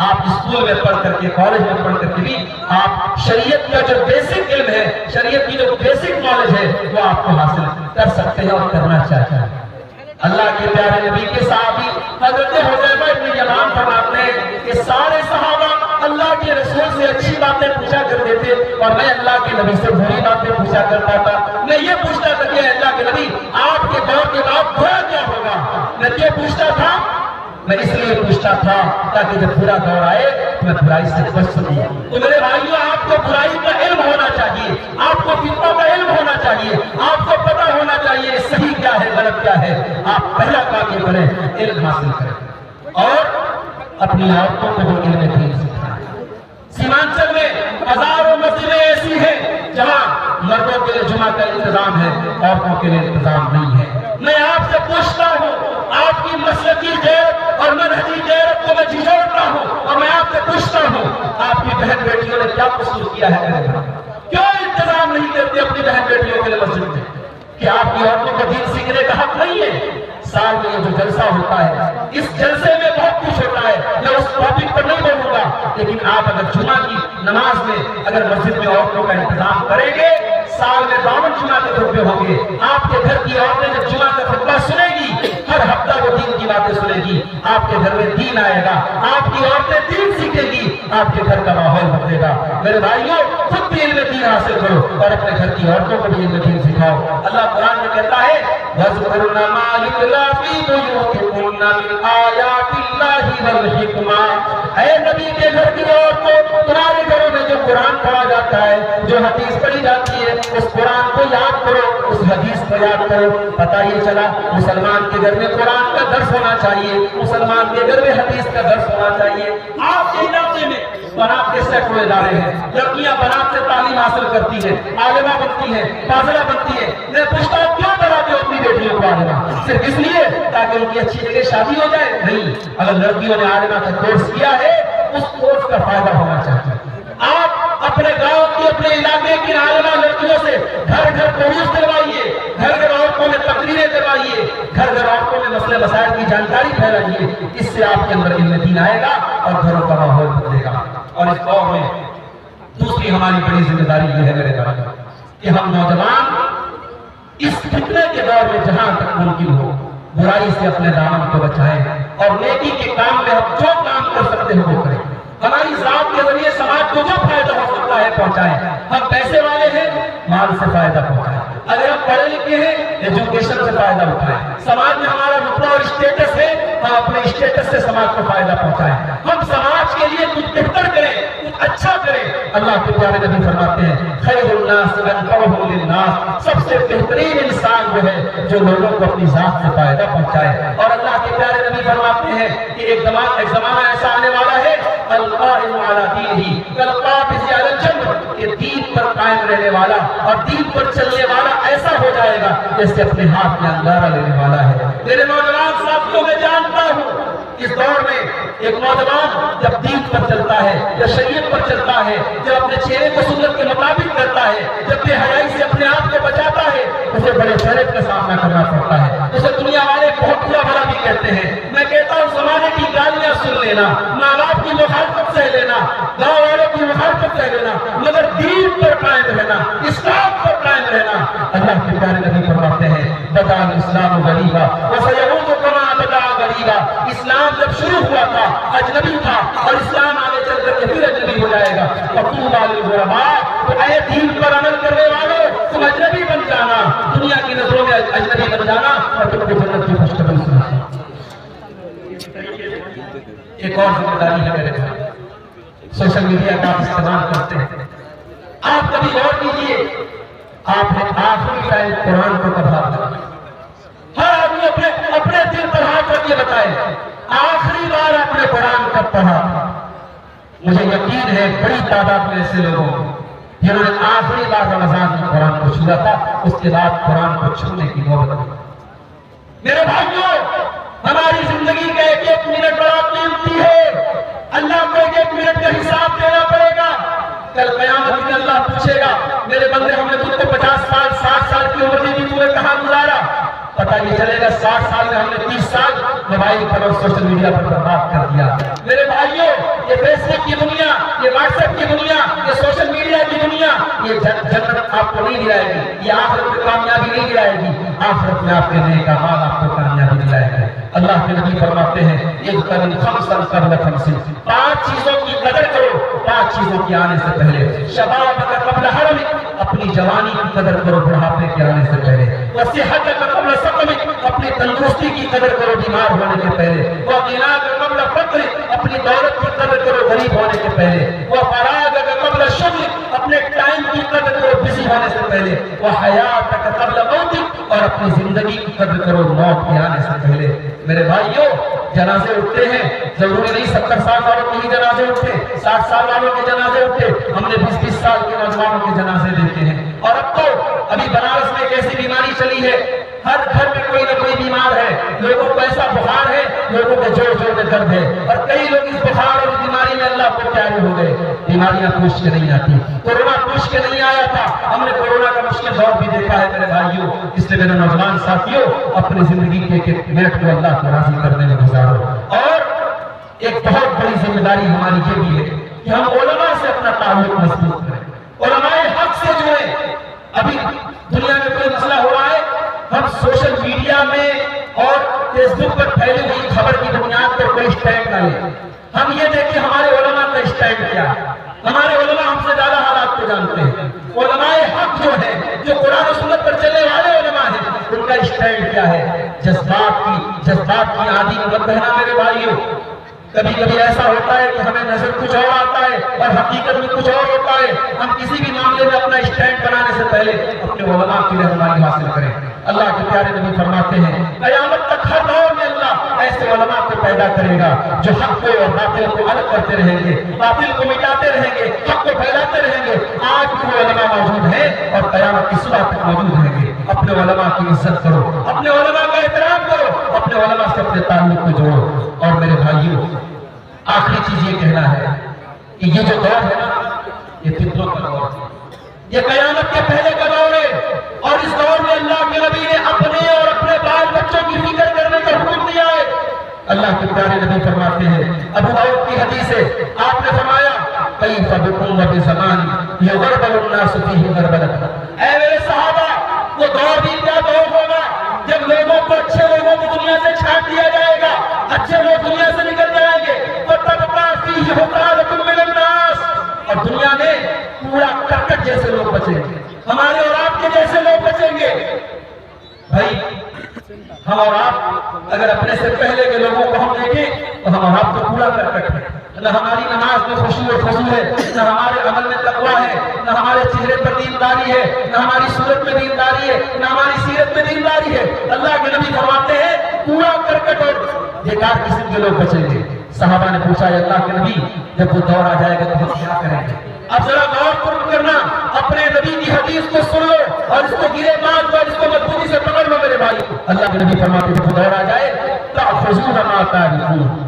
آپ اسکول میں پڑھ کر کے، کالج میں پڑھ کر کے بھی آپ شریعت کا جو بیسک علم ہے، شریعت کی جو بیسک نالج ہے، وہ آپ کو حاصل کر سکتے ہیں اور کرنا چاہتے ہیں۔ اللہ کے پیارے نبی کے صحابی حضرت حذیفہ ابن یمان فرماتے ہیں کہ سارے صحابہ اللہ کے رسول سے اچھی باتیں پوچھا کرتے تھے، اور میں اللہ کے نبی سے بری باتیں پوچھا کرتا تھا۔ میں یہ پوچھتا تھا کہ اللہ کے نبی، آپ کے دور کے بعد برا کیا ہوگا؟ میں کیا پوچھتا تھا؟ میں اس لیے پوچھتا تھا تاکہ جب برا دور آئے میں برائی سے بچ سکوں۔ تو میرے بھائیوں، آپ کو برائی کا علم ہونا چاہیے، آپ کو فتنوں کا علم ہونا چاہیے، آپ کو پتہ ہونا چاہیے صحیح کیا ہے، غلط کیا ہے۔ آپ پہلا کام یہ کریں، علم حاصل کریں، اور اپنی عورتوں کو بھی علم دین سکھائیں۔ سیمانچل میں ہزاروں مسجدیں ایسی ہیں جہاں مردوں کے لیے جمعہ کا انتظام ہے، عورتوں کے لیے انتظام نہیں ہے۔ میں آپ سے پوچھتا ہوں، آپ کی مسلکی غیرت اور منہجی غیرت کو میں جھنجھوڑتا ہوں، اور میں آپ سے پوچھتا ہوں، آپ کی بہن بیٹیوں نے کیا قصور کیا ہے میرے گھر؟ کیوں انتظام نہیں کرتے اپنی بہن بیٹیوں کے لیے مسجد میں؟ کہ آپ کی عورتوں کو دین سیکھنے کا حق نہیں ہے؟ سال میں یہ جو جلسہ ہوتا ہے، اس جلسے میں بہت کچھ ہوتا ہے، میں اس ٹاپک پر نہیں بولوں گا، لیکن آپ اگر جمعہ کی نماز میں اگر مسجد میں عورتوں کا انتظام کریں گے، سال میں 52 جمعہ کے خطبے ہوں گے، آپ کے گھر کی عورتیں جب جمعہ کا خطبہ سنے گی، ہر ہفتہ وہ دین کی باتیں سنے گی، آپ کے گھر میں دین آئے گا، آپ کی عورتیں دین سیکھیں گی، آپ کے گھر کا ماحول بدلے گا۔ میرے بھائیوں، خود بھی علم دین حاصل کرو اور اپنے گھر کی عورتوں کو بھی علم دین سکھاؤ۔ اللہ قرآن میں کہتا ہے وَاذْكُرْنَ مَا يُتْلَىٰ فِي بُيُوتِكُنَّ مِنْ آيَاتِ اللَّهِ وَالْحِكْمَةِ۔ اے نبی کے گھر کی عورتوں، تمہارے گھروں میں جو قرآن پڑھا جاتا ہے، جو حدیث پڑھی جاتی ہے، اس قرآن کو یاد کرو، اس حدیث کو یاد کرو۔ پتہ یہ چلا مسلمان کے گھر میں قرآن کا درس ہونا چاہیے، مسلمان کے گھر میں حدیث کا درس ہونا چاہیے۔ آپ کے علاقے میں بنات کے سینکڑوں ادارے ہیں، لڑکیاں بنات سے تعلیم حاصل کرتی ہیں، عالمہ بنتی ہیں، فاضلہ بنتی ہیں۔ میں پوچھتا ہوں کیوں بناتے ہو اپنی بیٹیوں کو عالمہ؟ صرف اس لیے تاکہ ان کی اچھی جگہ شادی ہو جائے؟ نہیں، اگر لڑکیوں نے عالمہ کا کورس کیا ہے، اس کورس کا فائدہ ہونا چاہیے۔ آپ اپنے گاؤں کی، اپنے علاقے کی عالمہ لڑکیوں سے گھر گھر دروس دلوائیے، گھر گھر عورتوں میں تقریریں دلوائیے، گھر گھر عورتوں میں مسئلے مسائل کی جانکاری پھیلائیے۔ اس سے آپ کے اندر علم دین آئے گا اور گھروں کا ماحول بدلے گا۔ اور اس دور میں دوسری ہماری بڑی ذمہ داری یہ ہے میرے بھائی کہ ہم نوجوان اس فتنے کے دور میں جہاں تک ممکن ہو برائی سے اپنے دامن کو بچائیں، اور نیکی کے کام میں ہم جو کام کر سکتے ہیں وہ کریں۔ ہماری ذات کے ذریعے سماج کو جو فائدہ ہو سکتا ہے پہنچائیں۔ ہم پیسے والے ہیں، مال سے فائدہ پہنچائیں۔ اگر ہم پڑھے لکھے ہیں، ایجوکیشن سے فائدہ اٹھائیں۔ سماج میں ہمارا رتبہ اور اسٹیٹس ہے، ہم اپنے اسٹیٹس سے سماج کو فائدہ پہنچائیں۔ ہم سماج کے لیے کچھ بہتر کریں، کچھ اچھا کریں۔ اللہ کے پیارے نبی فرماتے ہیں خیر الناس انفعهم للناس، سب سے بہترین انسان وہ ہے جو لوگوں کو اپنی ذات سے فائدہ پہنچائے۔ اور اللہ کے پیارے نبی فرماتے ہیں کہ ایک زمانہ ایسا آنے والا ہے القائم علی دینہ کالقابض علی الجمر، کہ دین پر قائم رہنے والا اور دین پر چلنے والا ایسا ہو جائے گا جیسے اپنے ہاتھ میں انگارہ لینے والا ہے۔ میرے نوجوان ساتھیوں، میں جانتا ہوں اس دور میں ایک نوجوان جب دین پر چلتا ہے یا شریعت پر چلتا ہے، جب اپنے چہرے کو سنت کے مطابق کرتا ہے، جب بے حیائی سے اپنے آپ کو بچاتا ہے، اسے بڑے چیلنج کا سامنا کرنا پڑتا ہے۔ اسے دنیا والے بہت برا بھلا بھی کہتے ہیں۔ میں کہتا ہوں زمانے کی گالیاں سن لینا، ماں باپ کی مخالفت سہ لینا، گاؤں والوں کی مخالفت سہ لینا، مگر دین پر قائم رہنا، اسلام پر قائم رہنا۔ اللہ کے پیارے نبی فرماتے ہیں بدأ الاسلام غریبا وسیعود کما بدأ غریبا، اسلام جب شروع ہوا تھا اجنبی تھا اور اسلام آگے چل کر کے پھر اجنبی ہو جائے گا۔ فطوبی للغرباء، تو اے دین پر عمل کرنے والوں، تم اجنبی بن جانا، دنیا کی نظروں میں اجنبی بن جانا اور تم کو جنت کی خوشخبری سنانا۔ ایک اور ذمہ داری ہے میرے بھائی، سوشل میڈیا کا استعمال کرتے ہیں۔ آپ کبھی غور کیجئے، آپ نے آخری ٹائم قرآن کو کب پڑھا؟ ہر آدمی اپنے دل پر ہاتھ رکھ کے بتائے آخری بار آپ نے قرآن کب پڑھا؟ مجھے یقین ہے بڑی تعداد میں ایسے لوگوں جنہوں نے آخری بار رمضان میں قرآن کو چھوا تھا، اس کے بعد قرآن کو چھونے کی نوبت آئی۔ میرے بھائیوں، ہماری زندگی کا ایک ایک منٹ بڑا قیمتی ہے۔ اللہ کو ایک ایک منٹ کا حساب دینا پڑے گا۔ کل قیامت میں اللہ پوچھے گا میرے بندے ہم نے تم کو 50 سال 60 سال کی عمر دی تھی، تمہیں کہاں گزارا؟ پتہ یہ چلے گا 60 سال میں ہم نے 30 سال موبائل پر اور سوشل میڈیا پر برباد کر دیا۔ میرے بھائیوں، یہ فیس بک کی دنیا، یہ واٹس ایپ کی دنیا، یہ سوشل میڈیا کی دنیا، یہ جنت آپ کو نہیں دلائے گی، یہ آخرت میں کامیابی نہیں دلائے گی۔ آخرت میں آپ کے نیک اعمال آپ کو کامیابی دلائے گا۔ اللہ کے نبی فرماتے ہیں اذکر خمسا قبل خمس، 5 چیزوں کی قدر کرو 5 چیزوں کے آنے سے پہلے۔ شبابک قبل حرمک، اپنی جوانی کی قدر کرو بڑھاپے کے آنے سے پہلے۔ وصحتک قبل سقمک، اپنی تندرستی کی قدر کرو بیمار ہونے کے پہلے۔ وغناک قبل فقرک، اپنی دولت کی قدر کرو غریب ہونے کے پہلے۔ وفراغک قبل شغلک، اپنے ٹائم کی قدر کرو بزی ہونے سے پہلے۔ وحیاتک قبل موتک، اور اپنی زندگی کی قدر کرو موت کے آنے سے پہلے۔ میرے بھائیوں، جنازے اٹھتے ہیں، ضروری نہیں 70 سال والوں کے ہی جنازے اٹھتے، 60 سال والوں کے جنازے اٹھتے، ہم نے 20-20 سال کے نوجوانوں کے جنازے دیتے ہیں۔ اور اب تو ابھی بنارس میں ایک ایسی بیماری چلی ہے، ہر گھر میں کوئی نہ کوئی بیمار ہے، لوگوں کو ایسا بخار ہے، لوگوں کے جوڑ جوڑ میں درد ہے، اور کئی لوگ اس بخار اور بیماری میں اللہ کو پیارے ہو گئے۔ بیماریاں پوچھ کے نہیں آتی، کورونا پوچھ کے نہیں آیا تھا، ہم نے کورونا کا مشکل دور بھی دیکھا ہے میرے بھائیوں۔ اس لیے میرے نوجوان ساتھیوں، اپنی زندگی کے ایک ایک منٹ کو اللہ کو راضی کرنے میں گزارو۔ اور ایک بہت بڑی ذمہ داری ہماری یہ بھی ہے کہ ہم علماء سے اپنا تعلق مضبوط کریں، علماء حق سے جڑیں۔ ابھی دنیا میں کوئی مسئلہ ہو رہا ہے، ہم سوشل میڈیا میں اور فیس بک پر پھیلی ہوئی خبر کی بنیاد پر کوئی اسٹینڈ نہ لیں۔ ہم یہ دیکھیں ہمارے علماء کا اسٹینڈ کیا ہے۔ ہمارے علماء ہم سے زیادہ حالات کو جانتے ہیں۔ علماء حق جو ہے، جو قرآن و سنت پر چلنے والے علماء ہیں، ان کا اسٹینڈ کیا ہے؟ جذبات کی عادی میں مت رہنا میرے بھائیوں۔ کبھی کبھی ایسا ہوتا ہے کہ ہمیں نظر کچھ اور آتا ہے اور حقیقت میں کچھ اور ہوتا ہے۔ ہم کسی بھی معاملے میں اپنا اسٹینڈ بنانے سے پہلے اپنے علماء کی رہنمائی حاصل کریں۔ اللہ کے پیارے نبی فرماتے ہیں قیامت تک ہر دور میں اللہ ایسے علماء کو پیدا کرے گا جو حق کو اور باطل کو الگ کرتے رہیں گے، باطل کو مٹاتے رہیں گے، حق کو پھیلاتے رہیں گے۔ آج بھی وہ علماء موجود ہیں اور قیامت کی صبح تک موجود رہیں گے۔ اپنے علماء کی عزت کرو، اپنے علماء کا احترام کرو، اپنے علماء سے اپنے تعلق کو جوڑو۔ اور میرے بھائیوں، آخری چیز یہ کہنا ہے کہ یہ جو دور ہے نا، یہ فتنوں کا دور ہے، یہ قیامت کے پہلے کا دور ہے، اور اس دور میں اللہ کے نبی نے اپنے اور اپنے بال بچوں کی فکر کرنے کا حکم دیا ہے۔ اللہ کے پیارے نبی فرماتے ہیں، ابو داؤد کی حدیث ہے، آپ نے فرمایا کیف بکم وبزمان یغربل الناس فیہ غربلۃ، اے میرے صحابہ، وہ دور بھی کیا دور ہوگا جب لوگوں کو، اچھے لوگوں کو دنیا سے چھانٹ دیا جائے گا، اچھے لوگ دنیا سے نکل جائیں گے، وَتَبْقَىٰ فِيهِ حُقْرَانَةٌ مِّنَ النَّاسِ، اور دنیا میں پورا کرکٹ جیسے لوگ بچیں گے، ہمارے اور آپ کے جیسے لوگ بچیں گے۔ بھائی ہم اور آپ اگر اپنے سے پہلے کے لوگوں کو ہم دیکھیں تو ہم اور آپ تو پورا کرکٹ ہے، نہ ہماری نماز میں خشوع و خضوع ہے، نہ ہمارے عمل میں تقویٰ ہے، نہ ہمارے چہرے پر دینداری ہے، نہ ہماری صورت میں دینداری ہے، نہ ہماری سیرت میں دینداری ہے۔ اللہ کے نبی فرماتے ہیں پورا کرکٹ اور بیکار 4 قسم کے لوگ بچیں گے۔ صحابہ نے پوچھا یا اللہ کے نبی جب وہ دور آ جائے گا تو ہم کیا کریں گے؟ اب ذرا غور کرنا، اپنے نبی کی حدیث کو سن لو اور اس کو گرے بات اور اس کو مضبوطی سے پکڑ لو میرے بھائی۔ اللہ کے نبی فرماتے جب وہ دور آ جائے تأخذون ما تعرفون،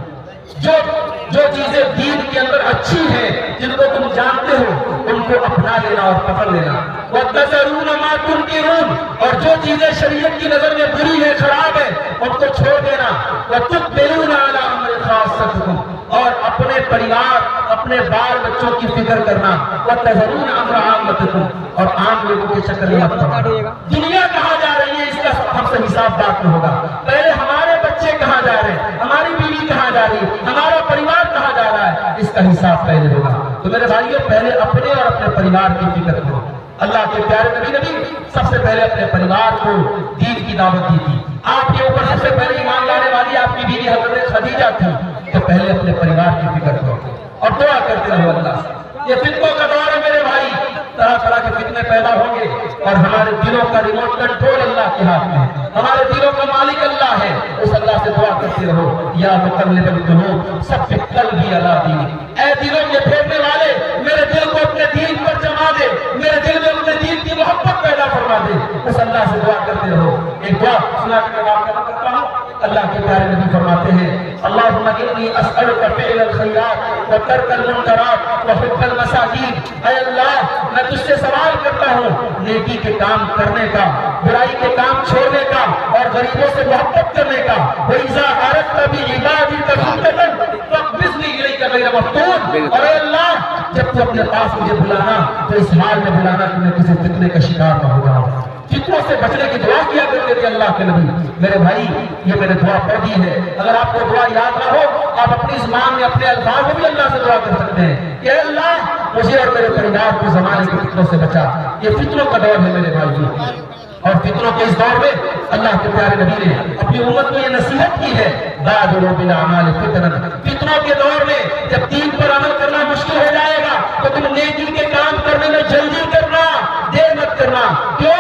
جو چیزیں دین کے اندر اچھی ہیں جن کو تم جانتے ہو ان کو اپنا لینا اور پکڑ لینا، وَتَذَرُونَ مَا تُنْكِرُونَ، اور جو چیزیں شریعت کی نظر میں بری ہے خراب ہے ان کو چھوڑ دینا، وَتُقْبِلُونَ عَلَىٰ أَمْرِ خَاصَّتِكُمْ، اور اپنے پریوار اپنے بال بچوں کی فکر کرنا، وَتَذَرُونَ أَمْرَ عَامَّتِكُمْ، اور عام لوگوں کے چکر میں مت پڑنا۔ دنیا کہاں جا رہی ہے اس کا ہم سے حساب بات میں ہوگا، پہلے ہمارے بچے کہاں جا رہے ہیں، ہماری بیوی کہاں جا رہی ہے، ہمارا پریوار کہاں جا رہا ہے، اس کا حساب پہلے ہوگا۔ تو میرے بھائیوں پہلے اپنے اور اپنے پریوار کی فکر کرو۔ اللہ کے پیارے نبی سب سے پہلے اپنے پریوار کو دین کی دعوت دی تھی۔ آپ کے اوپر سب سے پہلے ایمان لانے والی آپ کی بیوی حضرت خدیجہ تھی، تو پہلے اپنے پریوار کی فکر کرو اور دعا کرتے رہو اللہ سے۔ یہ فتنوں کا دور ہے میرے بھائی، طرح طرح کے فتنے پیدا ہوں گے اور ہمارے دلوں کا ریموٹ کنٹرول اللہ کے ہاتھ میں ہے، ہمارے دلوں کا مالک اللہ ہے۔ اس اللہ سے دعا کرتے رہو، یا مقلب القلوب ثبت قلبی علی دینک، اے دلوں کے پھیرنے والے میرے دل کو اپنے دین پر جما دے، میرے دل میں اپنے دین کی محبت پیدا فرما دے۔ اس اللہ سے دعا کرتے رہو۔ ایک دعا سنا کے میں آپ کرتا ہوں، اللہ کے پیارے نبی فرماتے ہیں اللہم انی اسألک فعل الخیرات وترک المنکرات وحب المساکین، اے اللہ میں تجھ سے سوال کرتا ہوں نیکی کے کام کرنے کا، برائی کے کام چھوڑنے کا اور غریبوں سے محبت کرنے کا۔ وَإِذَا أَرَدْتَ بِعِبَادِكَ فِتْنَةً فَاقْبِضْنِي إِلَيْكَ غَيْرَ مَفْتُونٍ، اور اے اللہ جب تو اپنے پاس مجھے بلانا تو اس حال میں بلانا کہ میں کسی فتنے کا شکار نہ ہو جاؤں۔ فتنوں سے بچنے کی دعا کیا کرتے تھے اللہ کے نبی۔ میرے بھائی یہ میں نے دعا پڑھ دی ہے، اگر آپ کو دعا یاد نہ ہو آپ اپنی زبان میں اپنے الفاظ میں بھی اللہ سے دعا کر سکتے ہیں کہ اے اللہ مجھے اور میرے پریوار کو زمانے کے فتنوں سے بچا۔ یہ فتنوں کا دور ہے میرے بھائی، اور فتنوں کے اس دور میں اللہ کے پیارے نبی نے اپنی امت کو یہ نصیحت کی ہے بادروا بالاعمال فتنا، فتنوں کے دور میں جب دین پر عمل کرنا مشکل ہو جائے گا تو تم نیکی کے کام کرنے میں جلدی کرنا، دیر مت کرنا۔ کیوں؟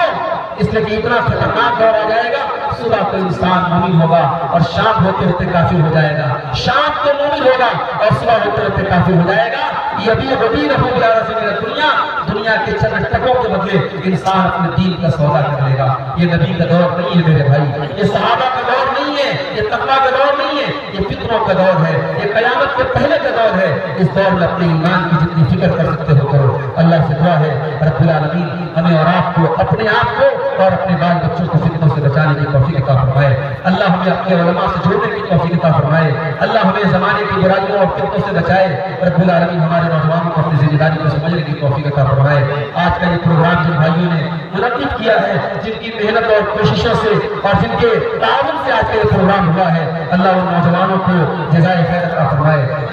اس لیے کہ اتنا خطرناک دور آ جائے گا، صبح کو انسان مومن ہوگا اور شام ہوتے ہوتے کافر ہو جائے گا، شام کو مومن ہوگا اور صبح ہوتے ہوتے کافر ہو جائے گا۔ یبیع دینہ بعرض من الدنیا، دنیا کے چند ٹکوں کے بدلے انسان اپنے دین کا سودا کر لے گا۔ یہ نبی کا دور نہیں ہے میرے بھائی، یہ صحابہ کا دور نہیں ہے، یہ تقویٰ کا دور نہیں ہے، یہ فتنوں کا دور ہے، یہ قیامت کے پہلے کا دور ہے۔ اس دور میں اپنے ایمان کی جتنی فکر کر سکتے ہو کرو۔ اللہ سے دعا ہے رب العالمین ہمیں اور آپ کو، اپنے آپ کو اور اپنے بال بچوں کو فتنوں سے بچانے کی توفیق عطا فرمائے۔ اللہ ہمیں اپنے علماء سے جوڑنے کی توفیق عطا فرمائے۔ اللہ ہمیں زمانے کی برائیوں اور فتنوں سے بچائے۔ رب العالمین ہمارے نوجوانوں کو اپنی ذمہ داری کو سمجھنے کی توفیق عطا فرمائے۔ آج کا یہ پروگرام جن بھائیوں نے منعقد کیا ہے، جن کی محنت اور کوششوں سے اور جن کے تعاون سے آج کا یہ پروگرام ہوا ہے، اللہ ان نوجوانوں کو جزائے خیر عطا فرمائے۔